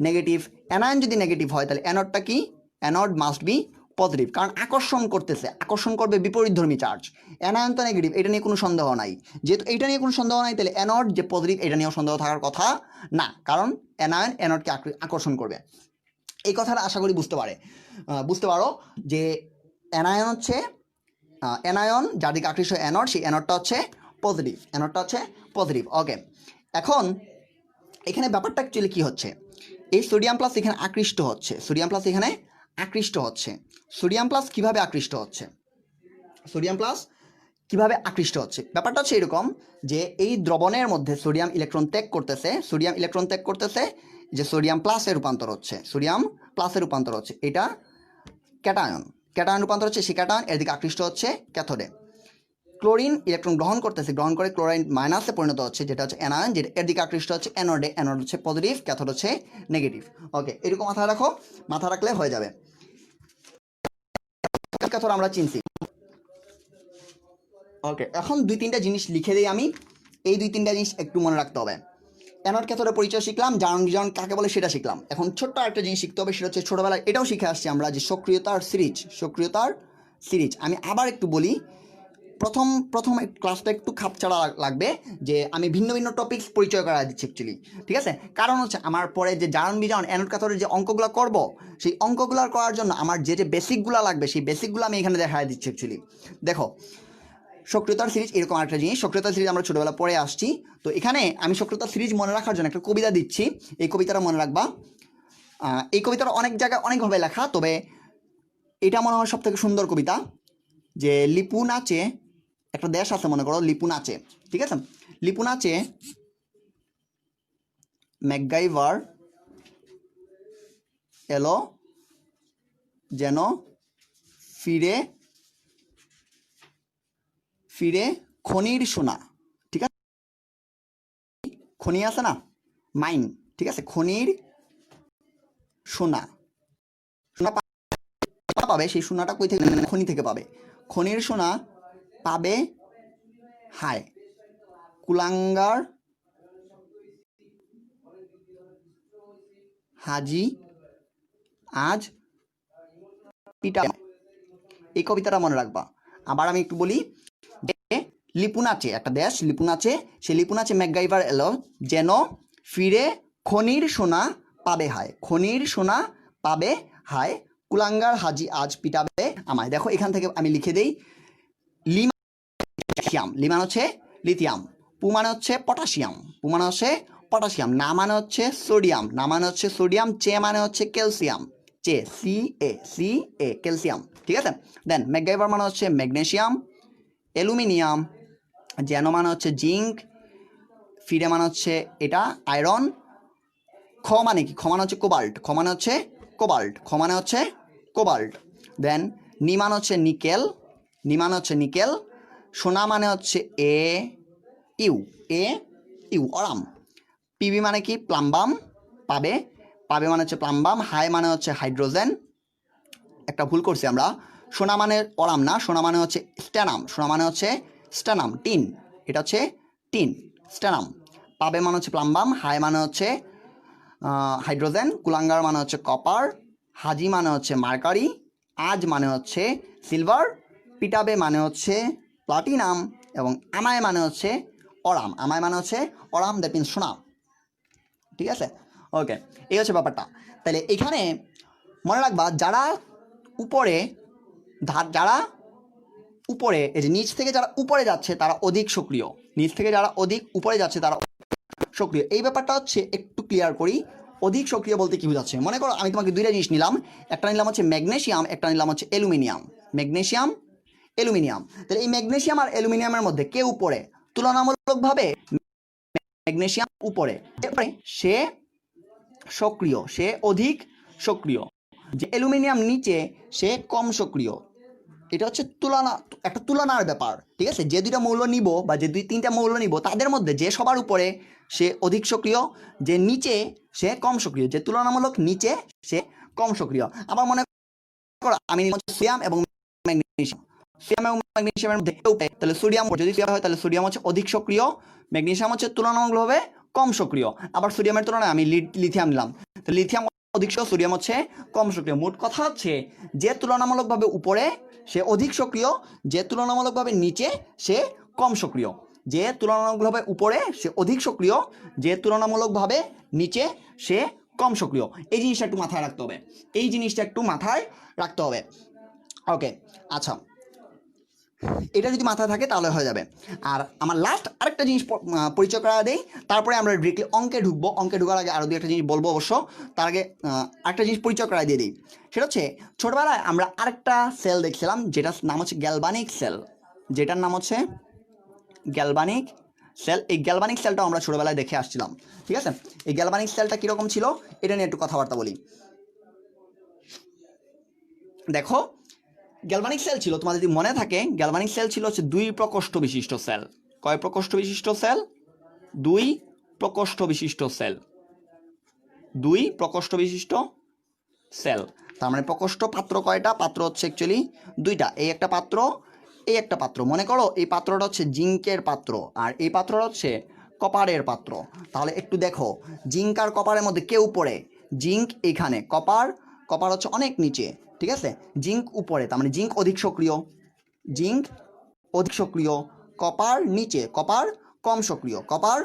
নেগেটিভ, অ্যানায়ন যদি নেগেটিভ হয় তাহলে অ্যানোডটা কি, অ্যানোড মাস্ট বি পজিটিভ, কারণ আকর্ষণ করতেছে, আকর্ষণ করবে বিপরীতধর্মী চার্জ। অ্যানায়ন তো নেগেটিভ, এটা নিয়ে কোনো সন্দেহ নাই, যেহেতু এটা নিয়ে কোনো সন্দেহ নাই তাহলে অ্যানোড যে পজিটিভ এটা নিয়েও সন্দেহ থাকার কথা না, কারণ অ্যানায়ন অ্যানোডকে আকর্ষণ করবে। এই কথাটা আশা করি বুঝতে পারো যে অ্যানায়ন হচ্ছে, অ্যানায়ন যার দিকে আকৃষ্ট অ্যানোড, সেই অ্যানোডটা হচ্ছে পজিটিভ, অ্যানোডটা হচ্ছে পজিটিভ। ওকে, এখন এখানে ব্যাপারটা অ্যাকচুয়ালি কী হচ্ছে, এই সোডিয়াম প্লাস এখানে আকৃষ্ট হচ্ছে, সোডিয়াম প্লাস এখানে আকৃষ্ট হচ্ছে, সোডিয়াম প্লাস কীভাবে আকৃষ্ট হচ্ছে, সোডিয়াম প্লাস কীভাবে আকৃষ্ট হচ্ছে, ব্যাপারটা হচ্ছে এরকম যে এই দ্রবণের মধ্যে সোডিয়াম ইলেকট্রন ত্যাগ করতেছে, সোডিয়াম ইলেকট্রন ত্যাগ করতেছে, যে সোডিয়াম প্লাসে রূপান্তর হচ্ছে, সোডিয়াম প্লাসে রূপান্তর হচ্ছে, এটা ক্যাটায়ন, ক্যাটায়ন রূপান্তর হচ্ছে, সেই ক্যাটায়ন এর দিকে আকৃষ্ট হচ্ছে ক্যাথোডে। ক্লোরিন ইলেকট্রন গ্রহণ করতেছে, গ্রহণ করে ক্লোরাইড মাইনাসে পরিণত হচ্ছে, যেটা হচ্ছে অ্যানায়ন, যেটা এর দিকে আকৃষ্ট হচ্ছে অ্যানোডে, অ্যানোড হচ্ছে পজিটিভ, ক্যাথোড হচ্ছে নেগেটিভ। ওকে, এরকম মাথায় রাখো, মাথা রাখলে হয়ে যাবে। ক্যাথোড আমরা চিনছি। ওকে, এখন দুই তিনটা জিনিস লিখে দিই আমি, এই দুই তিনটা জিনিস একটু মনে রাখতে হবে। অ্যানোড ক্যাথোডের পরিচয় শিখলাম, জারণ কাকে বলে সেটা শিখলাম। এখন ছোট্ট একটা জিনিস শিখতে হবে, সেটা হচ্ছে ছোটোবেলায় এটাও শিখে আসছি আমরা, যে সক্রিয়তার সিরিজ। আমি আবার একটু বলি, প্রথম ক্লাসটা একটু খাপছাড়া লাগবে, যে আমি ভিন্ন ভিন্ন টপিকস পরিচয় করা দিচ্ছি অ্যাকচুয়ালি, ঠিক আছে, কারণ হচ্ছে আমার পরে যে জারণ বিজারণ অ্যানোড ক্যাথোডের যে অঙ্কগুলো করব, সেই অঙ্কগুলো করার জন্য আমার যে বেসিকগুলো লাগবে, সেই বেসিকগুলো আমি এখানে দেখা দিচ্ছি অ্যাকচুয়ালি। দেখো সক্রিয়তার সিরিজ এরকম একটা জিনিস, সক্রিয়তার সিরিজ আমরা ছোটোবেলা পড়ে আসছি, তো এখানে আমি সক্রিয়তার সিরিজ মনে রাখার জন্য একটা কবিতা দিচ্ছি, এই কবিতাটা মনে রাখবা। এই কবিতাটা অনেক জায়গায় অনেকভাবে লেখা, তবে এটা মনে হয় সব থেকে সুন্দর কবিতা, যে লিপু নাচে, একটা দেশ আছে মনে করো, লিপু নাচে, ঠিক আছে, লিপু নাচে, ম্যাকগাইভার এলো যেন ফিরে খনির সোনা, ঠিক আছে, খনি আছে না, মাইন, ঠিক আছে, খনির সোনা, পাবে সেই সোনাটা কই থেকে, খনি থেকে পাবে। খনির সোনা পাবে হায় কুলাঙ্গার হাজি আজ পিটা। এই কবিতাটা মনে রাখবা। আবার আমি একটু বলি, লিপুনাচে একটা দেশ, লিপুনাচে, সে লিপুনাচে ম্যাকগাইভার এলো যেন ফিরে খনির সোনা পাবে হায়, খনির সোনা পাবে হায় কুলাঙ্গার হাজি আজ পিটাবে আমায়। দেখো এখান থেকে আমি লিখে দেই, লিথিয়াম, লি মানে হচ্ছে লিথিয়াম, পু মানে হচ্ছে পটাশিয়াম, পু মানে হচ্ছে পটাশিয়াম, না মানে হচ্ছে সোডিয়াম, না মানে হচ্ছে সোডিয়াম, চে মানে হচ্ছে ক্যালসিয়াম, চে সি এ ক্যালসিয়াম, ঠিক আছে। দেন ম্যাকগাইভার মানে হচ্ছে ম্যাগনেসিয়াম, অ্যালুমিনিয়াম, যেন মানে হচ্ছে জিঙ্ক, ফিরে মানে হচ্ছে এটা আয়রন, খ মানে কি, খ মানে হচ্ছে কোবাল্ট, খ মানে হচ্ছে কোবাল্ট, খ মানে হচ্ছে কোবাল্ট। দেন নি মানে হচ্ছে নিকেল, নি মানে হচ্ছে নিকেল, সোনা মানে হচ্ছে এ you, A you aurum, PB মানে কি প্লাম্বাম, পাবে, পাবে মানে হচ্ছে প্লাম্বাম, হাই মানে হচ্ছে হাইড্রোজেন, একটা ভুল করছি আমরা, সোনা মানে অরাম না, সোনা মানে হচ্ছে স্ট্যানাম, সোনা মানে হচ্ছে স্ট্যানাম, টিন, এটা হচ্ছে টিন, স্ট্যানাম, পাবে মানে হচ্ছে প্লাম্বাম, হাই মানে হচ্ছে হাইড্রোজেন, কুলাঙ্গার মানে হচ্ছে কপার, হাজি মানে হচ্ছে মার্কারি, আজ মানে হচ্ছে সিলভার, পিটাবে মানে হচ্ছে প্লাটিনাম, এবং আমায় মানে হচ্ছে অরাম, আমায় মানে হচ্ছে অরাম, দ্যাট মিনস সোনা, ঠিক আছে। ওকে, এই হচ্ছে ব্যাপারটা। তাহলে এখানে মনে রাখবা যারা উপরে যারা উপরে, এই যে নিচ থেকে যারা উপরে যাচ্ছে তারা অধিক সক্রিয়, নিচ থেকে যারা অধিক উপরে যাচ্ছে তারা সক্রিয়। এই ব্যাপারটা হচ্ছে একটু ক্লিয়ার করি, অধিক সক্রিয় বলতে কি বোঝাচ্ছে। মনে করো আমি তোমাকে দুইটা জিনিস নিলাম, একটা নিলাম হচ্ছে ম্যাগনেসিয়াম, একটা নিলাম হচ্ছে অ্যালুমিনিয়াম, ম্যাগনেসিয়াম অ্যালুমিনিয়াম। তাহলে এই ম্যাগনেসিয়াম আর অ্যালুমিনিয়ামের মধ্যে কে উপরে, তুলনামূলকভাবে ম্যাগনেসিয়াম উপরে, সে সক্রিয়, সে অধিক সক্রিয়, যে অ্যালুমিনিয়াম নিচে সে কম সক্রিয়। এটা হচ্ছে তুলনা, একটা তুলনার ব্যাপার, ঠিক আছে। যে দুইটা মৌল নিব বা যে দুই তিনটা মৌল নিব তাদের মধ্যে যে সবার উপরে সে অধিক সক্রিয়, যে নিচে সে কম সক্রিয়, যে তুলনামূলক নিচে সে কম সক্রিয়। আবার মনে করো আমি সোডিয়াম এবং ম্যাগনেসিয়াম, সোডিয়াম এবং ম্যাগনেসিয়ামের মধ্যে তাহলে সোডিয়াম, যদি সোডিয়াম হয় তাহলে সোডিয়াম হচ্ছে অধিক সক্রিয়, ম্যাগনেসিয়াম হচ্ছে তুলনামূলকভাবে কম সক্রিয়। আবার সোডিয়ামের তুলনায় আমি লিথিয়াম নিলাম, তো লিথিয়াম অধিক সক্রিয়, সোডিয়াম হচ্ছে কম সক্রিয়। মোট কথা হচ্ছে যে তুলনামূলকভাবে উপরে সে অধিক সক্রিয়, যে তুলনামূলকভাবে নিচে সে কম সক্রিয়, যে তুলনামূলকভাবে উপরে সে অধিক সক্রিয়, যে তুলনামূলকভাবে নিচে সে কম সক্রিয়। এই জিনিসটা একটু মাথায় রাখতে হবে, এই জিনিসটা একটু মাথায় রাখতে হবে। ওকে, আচ্ছা, এটা যদি মাথায় থাকে তাহলে হয়ে যাবে। আর আমার লাস্ট আরেকটা জিনিস পরিচয় করা দেই, তারপরে আমরা ডিরেক্টলি অঙ্কে ঢুকবো। অঙ্কে ঢুকার আগে আরও দু একটা জিনিস বলবো অবশ্য, তার আগে আরেকটা জিনিস পরিচয় করা দিয়ে দিই। সেটা হচ্ছে ছোটবেলায় আমরা আরেকটা সেল দেখছিলাম যেটার নাম হচ্ছে গ্যালভানিক সেল, যেটার নাম হচ্ছে গ্যালভানিক সেল। এই গ্যালভানিক সেলটাও আমরা ছোটবেলায় দেখে আসছিলাম, ঠিক আছে। এই গ্যালভানিক সেলটা কীরকম ছিল এটা নিয়ে একটু কথাবার্তা বলি। দেখো গ্যালভানিক সেল ছিল, তোমাদের যদি মনে থাকে, গ্যালভানিক সেল ছিল হচ্ছে দুই প্রকোষ্ঠ বিশিষ্ট সেল। কয় প্রকোষ্ঠ বিশিষ্ট সেল? দুই প্রকোষ্ঠ বিশিষ্ট সেল, দুই প্রকোষ্ঠ বিশিষ্ট সেল। তার মানে প্রকোষ্ঠ, পাত্র কয়টা? পাত্র হচ্ছে অ্যাকচুয়ালি দুইটা, এই একটা পাত্র, এই একটা পাত্র। মনে করো এই পাত্রটা হচ্ছে জিঙ্কের পাত্র আর এই পাত্রটা হচ্ছে কপারের পাত্র। তাহলে একটু দেখো জিঙ্ক আর কপারের মধ্যে কে উপরে? জিঙ্ক এখানে, কপার, কপার হচ্ছে অনেক নিচে, ঠিক আছে। জিঙ্ক উপরে, তার মানে জিঙ্ক অধিক সক্রিয়, জিঙ্ক অধিক সক্রিয়, কপার নিচে, কপার কম সক্রিয়, কপার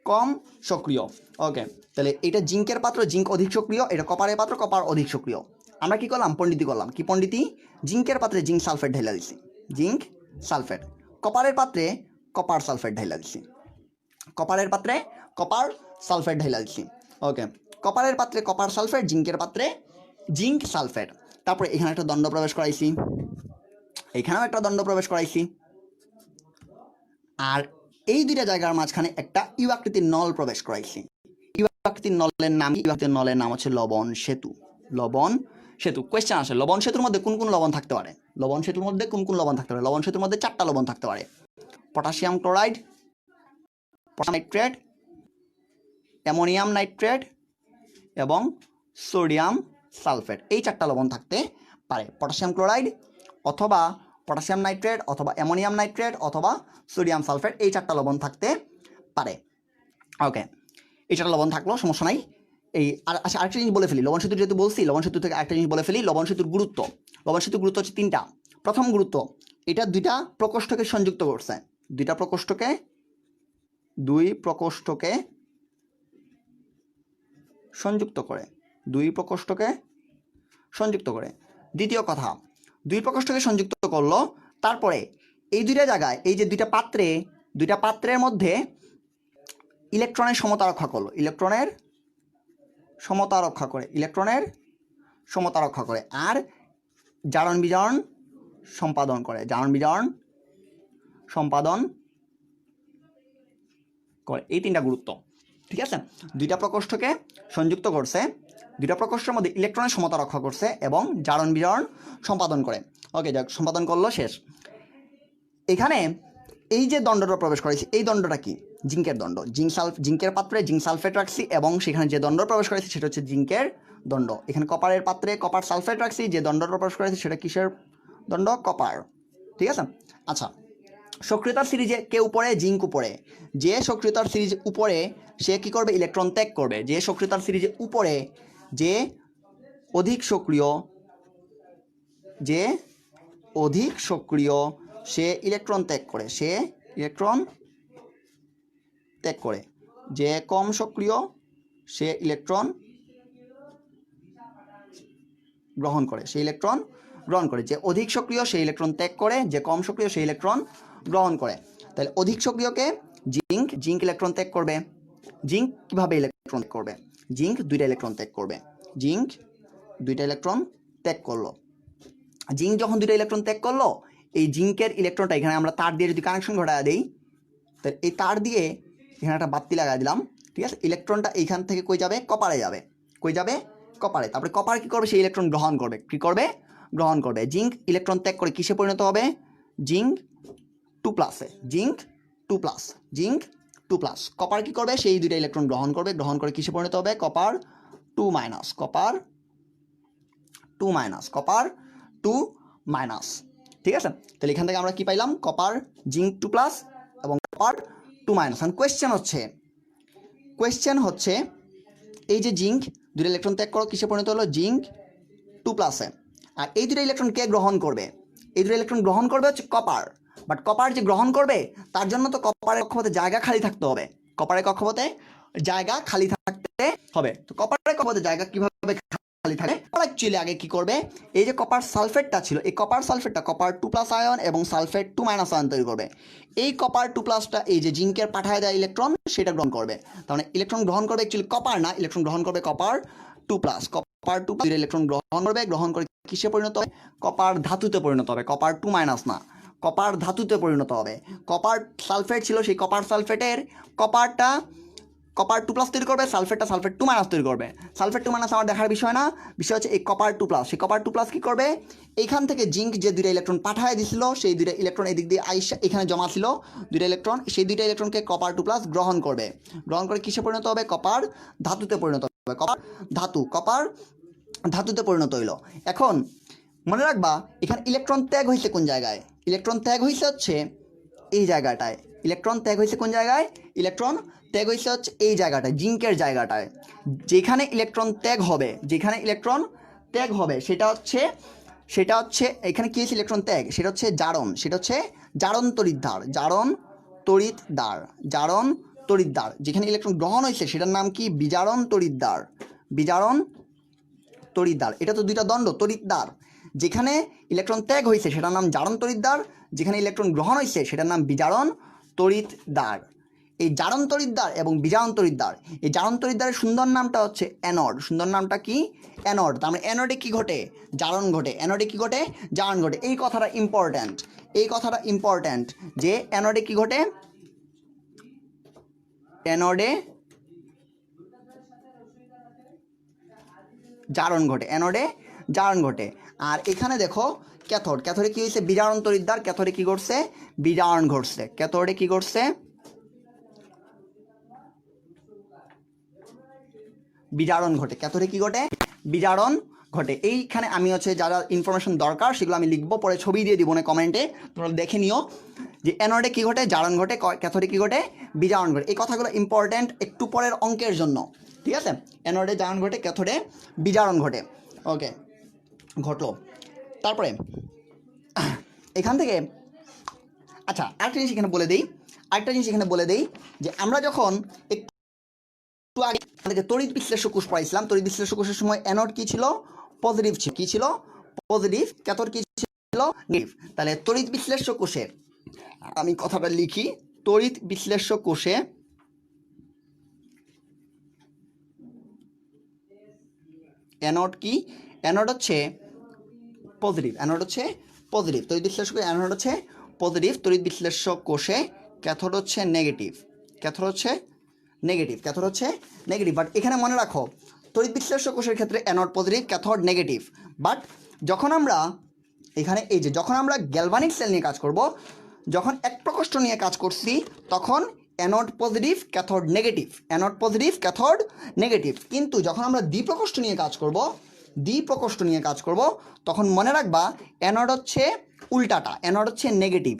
কম সক্রিয়। ওকে, তাহলে এটা জিঙ্কের পাত্র, জিঙ্ক অধিক সক্রিয়, এটা কপারের পাত্র, কপার অধিক সক্রিয়। আমরা কি করলাম? পণ্ডিতি করলাম। কি পণ্ডিতি? জিঙ্কের পাত্রে জিঙ্ক সালফেট ঢেলে দিছি, জিঙ্ক সালফেট। কপারের পাত্রে কপার সালফেট ঢেলে দিছি, কপারের পাত্রে কপার সালফেট ঢেলে দিছি। ওকে, কপারের পাত্রে কপার সালফেট, জিঙ্কের পাত্রে জিঙ্ক সালফেট। তারপরে এখানে একটা দণ্ড প্রবেশ করাইছি, এখানেও একটা দণ্ড প্রবেশ করাইছি, আর এই দুইটা জায়গার মাঝখানে একটা ইউ আকৃতির নল প্রবেশ করাইছি। ইউ আকৃতির নলের নাম, ইউ আকৃতির নলের নাম হচ্ছে লবণ সেতু। লবণ সেতু। কোয়েশ্চেন আসে, লবণ সেতুর মধ্যে কোন কোন লবণ থাকতে পারে? লবণ সেতুর মধ্যে কোন কোন লবণ থাকতে পারে? লবণ সেতুর মধ্যে 4টা লবণ থাকতে পারে: potassium chloride, potassium nitrate, ammonium nitrate এবং সোডিয়াম সালফেট। এই 4টা লবণ থাকতে পারে, পটাশিয়াম ক্লোরাইড অথবা পটাশিয়াম নাইট্রেট অথবা অ্যামোনিয়াম নাইট্রেট অথবা সোডিয়াম সালফেট, এই 4টা লবণ থাকতে পারে। ওকে, এই 4টা লবণ থাকলো, সমস্যা নাই। এই আচ্ছা, আরেকটা জিনিস বলে ফেলি, লবণ সেতু যেহেতু বলছি, লবণ সেতু থেকে আরেকটা জিনিস বলে ফেলি। লবণ সেতুর গুরুত্ব, লবণ সেতুর গুরুত্ব হচ্ছে 3টা। প্রথম গুরুত্ব, এটা 2টা প্রকোষ্ঠকে সংযুক্ত করছে, 2টা প্রকোষ্ঠকে, 2 প্রকোষ্ঠকে সংযুক্ত করে, 2 প্রকোষ্ঠকে সংযুক্ত করে। দ্বিতীয় কথা, 2 প্রকোষ্ঠকে সংযুক্ত করলো, তারপরে এই 2টা জায়গায়, এই যে 2টা পাত্রে, 2টা পাত্রের মধ্যে ইলেকট্রনের সমতা রক্ষা করলো, ইলেকট্রনের সমতা রক্ষা করে, ইলেকট্রনের সমতা রক্ষা করে, আর জারণ বিজারণ সম্পাদন করে, জারণ বিজারণ সম্পাদন করে। এই 3টা গুরুত্ব, ঠিক আছে। 2টা প্রকোষ্ঠকে সংযুক্ত করছে, 2টা প্রকোষ্ঠের মধ্যে ইলেকট্রনের সমতা রক্ষা করছে এবং জারণ বিজারণ সম্পাদন করে। ওকে, যাক, সম্পাদন করলো, শেষ। এখানে এই যে দণ্ডটা প্রবেশ করেছে, এই দণ্ডটা কি? জিঙ্কের দণ্ড। জিঙ্কের পাত্রে জিঙ্ক সালফেট রাখছি এবং সেখানে যে দণ্ড প্রবেশ করেছে সেটা হচ্ছে জিঙ্কের দণ্ড। এখানে কপারের পাত্রে কপার সালফেট রাখছি, যে দণ্ডটা প্রবেশ করেছে সেটা কিসের দণ্ড? কপার, ঠিক আছে। আচ্ছা, সক্রিয়তার সিরিজে কে উপরে? জিঙ্ক উপরে। যে সক্রিয়তার সিরিজ উপরে সে কি করবে? ইলেকট্রন ত্যাগ করবে। যে সক্রিয়তার সিরিজে উপরে, যে অধিক সক্রিয়, যে অধিক সক্রিয় সে ইলেকট্রন ত্যাগ করে, সে ইলেকট্রন ত্যাগ করে। যে কম সক্রিয় সে ইলেকট্রন গ্রহণ করে, সে ইলেকট্রন গ্রহণ করে। যে অধিক সক্রিয় সে ইলেকট্রন ত্যাগ করে, যে কম সক্রিয় সে ইলেকট্রন গ্রহণ করে। তাহলে অধিক সক্রিয়কে জিঙ্ক, জিঙ্ক ইলেকট্রন ত্যাগ করবে। জিঙ্ক কিভাবে ইলেকট্রন ত্যাগ করবে? জিঙ্ক 2টা ইলেকট্রন ত্যাগ করবে, জিঙ্ক 2টা ইলেকট্রন ত্যাগ করলো। জিঙ্ক যখন 2টা ইলেকট্রন ত্যাগ করলো, এই জিঙ্কের ইলেকট্রনটা এখানে আমরা তার দিয়ে যদি কানেকশন ঘটায় দিই, তাহলে এই তার দিয়ে এখানে একটা বাতি লাগাই দিলাম, ঠিক আছে। ইলেকট্রনটা এইখান থেকে কই যাবে? কপারে যাবে। কই যাবে? কপারে। তারপরে কপার কি করবে? সেই ইলেকট্রন গ্রহণ করবে। কি করবে? গ্রহণ করবে। জিঙ্ক ইলেকট্রন ত্যাগ করে কিসে পরিণত হবে? জিঙ্ক 2+-এ, জিঙ্ক 2+, জিঙ্ক 2+। কপার কি করবে? সেই 2টা ইলেকট্রন গ্রহণ করবে, গ্রহণ করে কিসে পরিণত হবে? কপার 2-, কপার 2-, কপার 2-, ঠিক আছে। তাহলে এখান থেকে আমরা কি পাইলাম? কপার, জিঙ্ক 2+ এবং কপার 2-। এখন কোয়েশ্চেন হচ্ছে এই যে জিঙ্ক 2টা ইলেকট্রন ত্যাগ করো, কিসে পরিণত হলো? জিঙ্ক 2+-এ। আর এই 2টা ইলেকট্রন কে গ্রহণ করবে? এই 2টা ইলেকট্রন গ্রহণ করবে হচ্ছে কপার। বাট কপার যে গ্রহণ করবে তার জন্য তো কপারের কক্ষপথে জায়গা খালি থাকতে হবে, কপারের কক্ষপথে জায়গা খালি থাকতে হবে। তো কপারের কক্ষপথে জায়গা কিভাবে খালি থাকে? অ্যাকচুয়ালি আগে কি করবে? এই যে কপার সালফেটটা ছিল, এই কপার সালফেটটা কপার 2+ আয়ন এবং সালফেট 2- আয়ন তৈরি করবে। এই কপার 2+টা এই যে জিঙ্কের পাঠায় দেয় ইলেকট্রন, সেটা গ্রহণ করবে। তার মানে ইলেকট্রন গ্রহণ করবে অ্যাকচুয়ালি কপার না, ইলেকট্রন গ্রহণ করবে কপার 2+। কপার 2+ ইলেকট্রন গ্রহণ করবে, গ্রহণ করে কিসে পরিণত হবে? কপার ধাতুতে পরিণত হবে। কপার 2- না, কপার ধাতুতে পরিণত হবে। কপার সালফেট ছিল, সেই কপার সালফেটের কপারটা কপার 2+ তৈরি করবে, সালফেটটা সালফেট 2- তৈরি করবে। সালফেট 2- আমার দেখার বিষয় না, বিষয় হচ্ছে এই কপার 2+। সেই কপার 2+ কি করবে? এইখান থেকে জিঙ্ক যে 2টা ইলেকট্রন পাঠায় দিছিল, সেই 2টা ইলেকট্রন এদিক দিয়ে আইসা এখানে জমা ছিল 2টা ইলেকট্রন, সেই 2টা ইলেকট্রনকে কপার 2+ গ্রহণ করবে। গ্রহণ করে কিসে পরিণত হবে? কপার ধাতুতে পরিণত হবে। কপার ধাতু, কপার ধাতুতে পরিণত হইল। এখন মনে রাখবা এখানে ইলেকট্রন ত্যাগ হয়েছে কোন জায়গায়? ইলেকট্রন ত্যাগ হয়েছে হচ্ছে এই জায়গাটায়। ইলেকট্রন ত্যাগ হয়েছে কোন জায়গায়? ইলেকট্রন ত্যাগ হয়েছে হচ্ছে এই জায়গাটায়, জিঙ্কের জায়গাটায়। যেখানে ইলেকট্রন ত্যাগ হবে, যেখানে ইলেকট্রন ত্যাগ হবে সেটা হচ্ছে এখানে কি হয়েছে? ইলেকট্রন ত্যাগ, সেটা হচ্ছে জারণ, সেটা হচ্ছে জারণ তড়িৎদ্বার, জারণ তড়িৎদ্বার, জারণ তড়িৎদ্বার। যেখানে ইলেকট্রন গ্রহণ হয়েছে সেটার নাম কি? বিজারণ তড়িৎদ্বার, বিজারণ তড়িৎদ্বার। এটা তো 2টা দণ্ড, তড়িৎদ্বার। যেখানে ইলেকট্রন ত্যাগ হয়েছে সেটার নাম জারণ তড়িৎদ্বার, যেখানে ইলেকট্রন গ্রহণ হয়েছে সেটার নাম বিজারণ তড়িৎদ্বার। এই জারণ তড়িৎদ্বার এবং বিজারণ তড়িৎদ্বার, এই জারণ তড়িৎদ্বারের সুন্দর নামটা হচ্ছে অ্যানোড। সুন্দর নামটা কি? অ্যানোড। তার মানে অ্যানোডে কি ঘটে? জারণ ঘটে। অ্যানোডে কি ঘটে? জারণ ঘটে। এই কথাটা ইম্পর্ট্যান্ট, এই কথাটা ইম্পর্ট্যান্ট যে অ্যানোডে কি ঘটে? অ্যানোডে জারণ ঘটে, অ্যানোডে জারণ ঘটে। আর এখানে দেখো ক্যাথোড, ক্যাথোডে কি হয়েছে? বিজারণ তড়িৎদ্বার। ক্যাথোডে কি ঘটছে? বিজারণ ঘটছে। ক্যাথোডে কি ঘটছে? বিজারণ ঘটে। ক্যাথোডে কি ঘটে? বিজারণ ঘটে। এইখানে আমি হচ্ছে যারা ইনফরমেশন দরকার সেগুলো আমি লিখবো, পরে ছবি দিয়ে দিব না কমেন্টে, তোমরা দেখে নিও যে অ্যানোডে কী ঘটে, জারণ ঘটে, ক্যাথোডে কী ঘটে, বিজারণ ঘটে। এই কথাগুলো ইম্পর্ট্যান্ট একটু পরের অঙ্কের জন্য, ঠিক আছে? অ্যানোডে জারণ ঘটে, ক্যাথোডে বিজারণ ঘটে। ওকে, ঘটলো। তারপরে এখান থেকে আচ্ছা আরেকটা জিনিস এখানে বলে দিই যে আমরা যখন একটু আগে আমাদেরকে তড়িৎ বিশ্লেষ্য কোষ পড়াইছিলাম, তড়িৎ বিশ্লেষ্য কোষের সময় অ্যানোড কী ছিল, পজিটিভ ছিল। কী ছিল? পজিটিভ। ক্যাথোড কী ছিল? নেগেটিভ। তাহলে তড়িৎ বিশ্লেষ্য কোষে আমি কথাটা লিখি, তড়িৎ বিশ্লেষ্য কোষে অ্যানোড কি? অ্যানোড হচ্ছে পজিটিভ। অ্যানোড হচ্ছে পজিটিভ। তড়িৎ বিশ্লেষ্য কোষে অ্যানোড হচ্ছে পজিটিভ। তড়িৎ বিশ্লেষ্য কোষে ক্যাথোড হচ্ছে নেগেটিভ। ক্যাথোড হচ্ছে নেগেটিভ। বাট এখানে মনে রাখো তড়িৎ বিশ্লেষ্য কোষের ক্ষেত্রে anode positive, cathode negative. But যখন আমরা এখানে যখন আমরা গ্যালভানিক সেল নিয়ে কাজ করব, যখন এক প্রকোষ্ঠ নিয়ে কাজ করছি তখন anode positive, cathode negative. Anode positive, cathode negative. কিন্তু যখন আমরা দ্বিপ্রকোষ্ঠ নিয়ে কাজ করব তখন মনে রাখবা অ্যানোড হচ্ছে উল্টাটা, অ্যানোড হচ্ছে নেগেটিভ।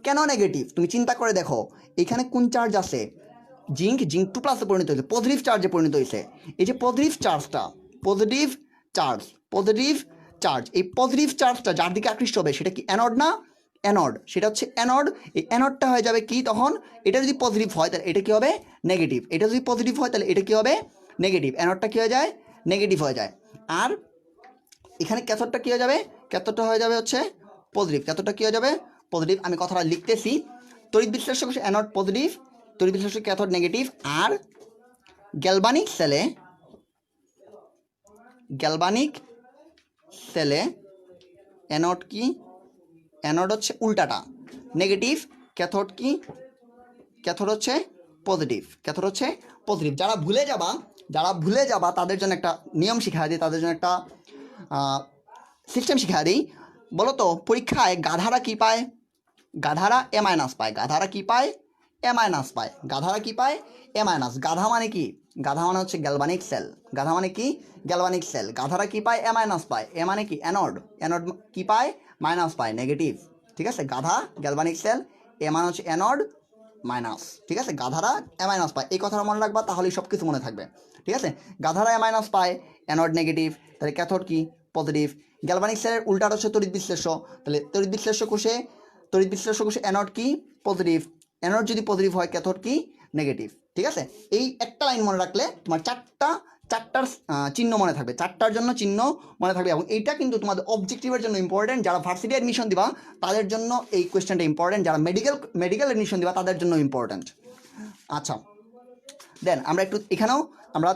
কেন নেগেটিভ? তুমি চিন্তা করে দেখো, এখানে কোন চার্জ আছে? জিঙ্ক 2+ পরিণত হয়েছে, পজিটিভ চার্জে পরিণত হয়েছে। এই যে পজিটিভ চার্জ, এই পজিটিভ চার্জটা যার দিকে আকৃষ্ট হবে সেটা কি অ্যানোড না? অ্যানোড। সেটা হচ্ছে অ্যানোড। এই অ্যানোডটা হয়ে যাবে কি তখন? এটা যদি পজিটিভ হয় তাহলে এটা কি হবে? নেগেটিভ। এটা যদি পজিটিভ হয় তাহলে এটা কি হবে? নেগেটিভ। অ্যানোডটা কী হয়ে যায়? নেগেটিভ হয়ে যায়। আর এখানে ক্যাথোডটা কী হয়ে যাবে? ক্যাথোডটা হয়ে যাবে হচ্ছে পজিটিভ। ক্যাথোডটা কী হয়ে যাবে? পজিটিভ। আমি কথাটা লিখতেছি, তড়িৎ বিশ্লেষ্য কোষে অ্যানোড পজিটিভ, তড়িৎ বিশ্লেষ্য ক্যাথোড নেগেটিভ। আর গ্যালভানিক সেলে অ্যানোড কি? অ্যানোড হচ্ছে উল্টাটা, নেগেটিভ। ক্যাথোড কি? ক্যাথোড হচ্ছে পজিটিভ। যারা ভুলে যাবা তাদের জন্য একটা নিয়ম শিখা দিই, তাদের জন্য একটা সিস্টেম শিখা দিই। বলো তো পরীক্ষায় গাধারা কি পায়? গাধারা এ মাইনাস পায়। গাধারা কি পায়? এ মাইনাস পায়। গাধারা কি পায়? এ মাইনাস। গাধা মানে কি? গাধা মানে হচ্ছে গ্যালভানিক সেল। গাধা মানে কি? Galvanic sell. গাধারা কি পায়? এ মাইনাস পায়। এ মানে কি? অ্যানোড। অ্যানোড কি পায়? মাইনাস পায়, নেগেটিভ। ঠিক আছে? গাধা গ্যালভানিক সেল, এ মানে হচ্ছে অ্যানোড, মাইনাস। ঠিক আছে? গাধারা এ মাইনাস পায়, এই কথাটা মনে রাখবা, তাহলেই সব কিছু মনে থাকবে। ঠিক আছে? গাধারা এ মাইনাস পায়, অ্যানোড নেগেটিভ। তাহলে ক্যাথোড কি? পজিটিভ। গ্যালভানিক সেলের উল্টাটা হচ্ছে তড়িৎ বিশ্লেষ্য। তাহলে তড়িৎ বিশ্লেষ্য কোষে অ্যানোড কি? পজিটিভ। অ্যানোড যদি পজিটিভ হয়, ক্যাথোড কি? নেগেটিভ। ঠিক আছে? এই একটা লাইন মনে রাখলে তোমার চারটার চিহ্ন মনে থাকবে, চারটার জন্য চিহ্ন মনে থাকবে। এবং এইটা কিন্তু তোমাদের অবজেক্টিভের জন্য ইম্পর্টেন্ট। যারা ভার্সিটি অ্যাডমিশন দিবা তাদের জন্য এই কোয়েশ্চেনটা ইম্পর্টেন্ট, যারা মেডিকেল অ্যাডমিশন দিবা তাদের জন্য ইম্পর্টেন্ট। আচ্ছা, দেন আমরা একটু এখানেও আমরা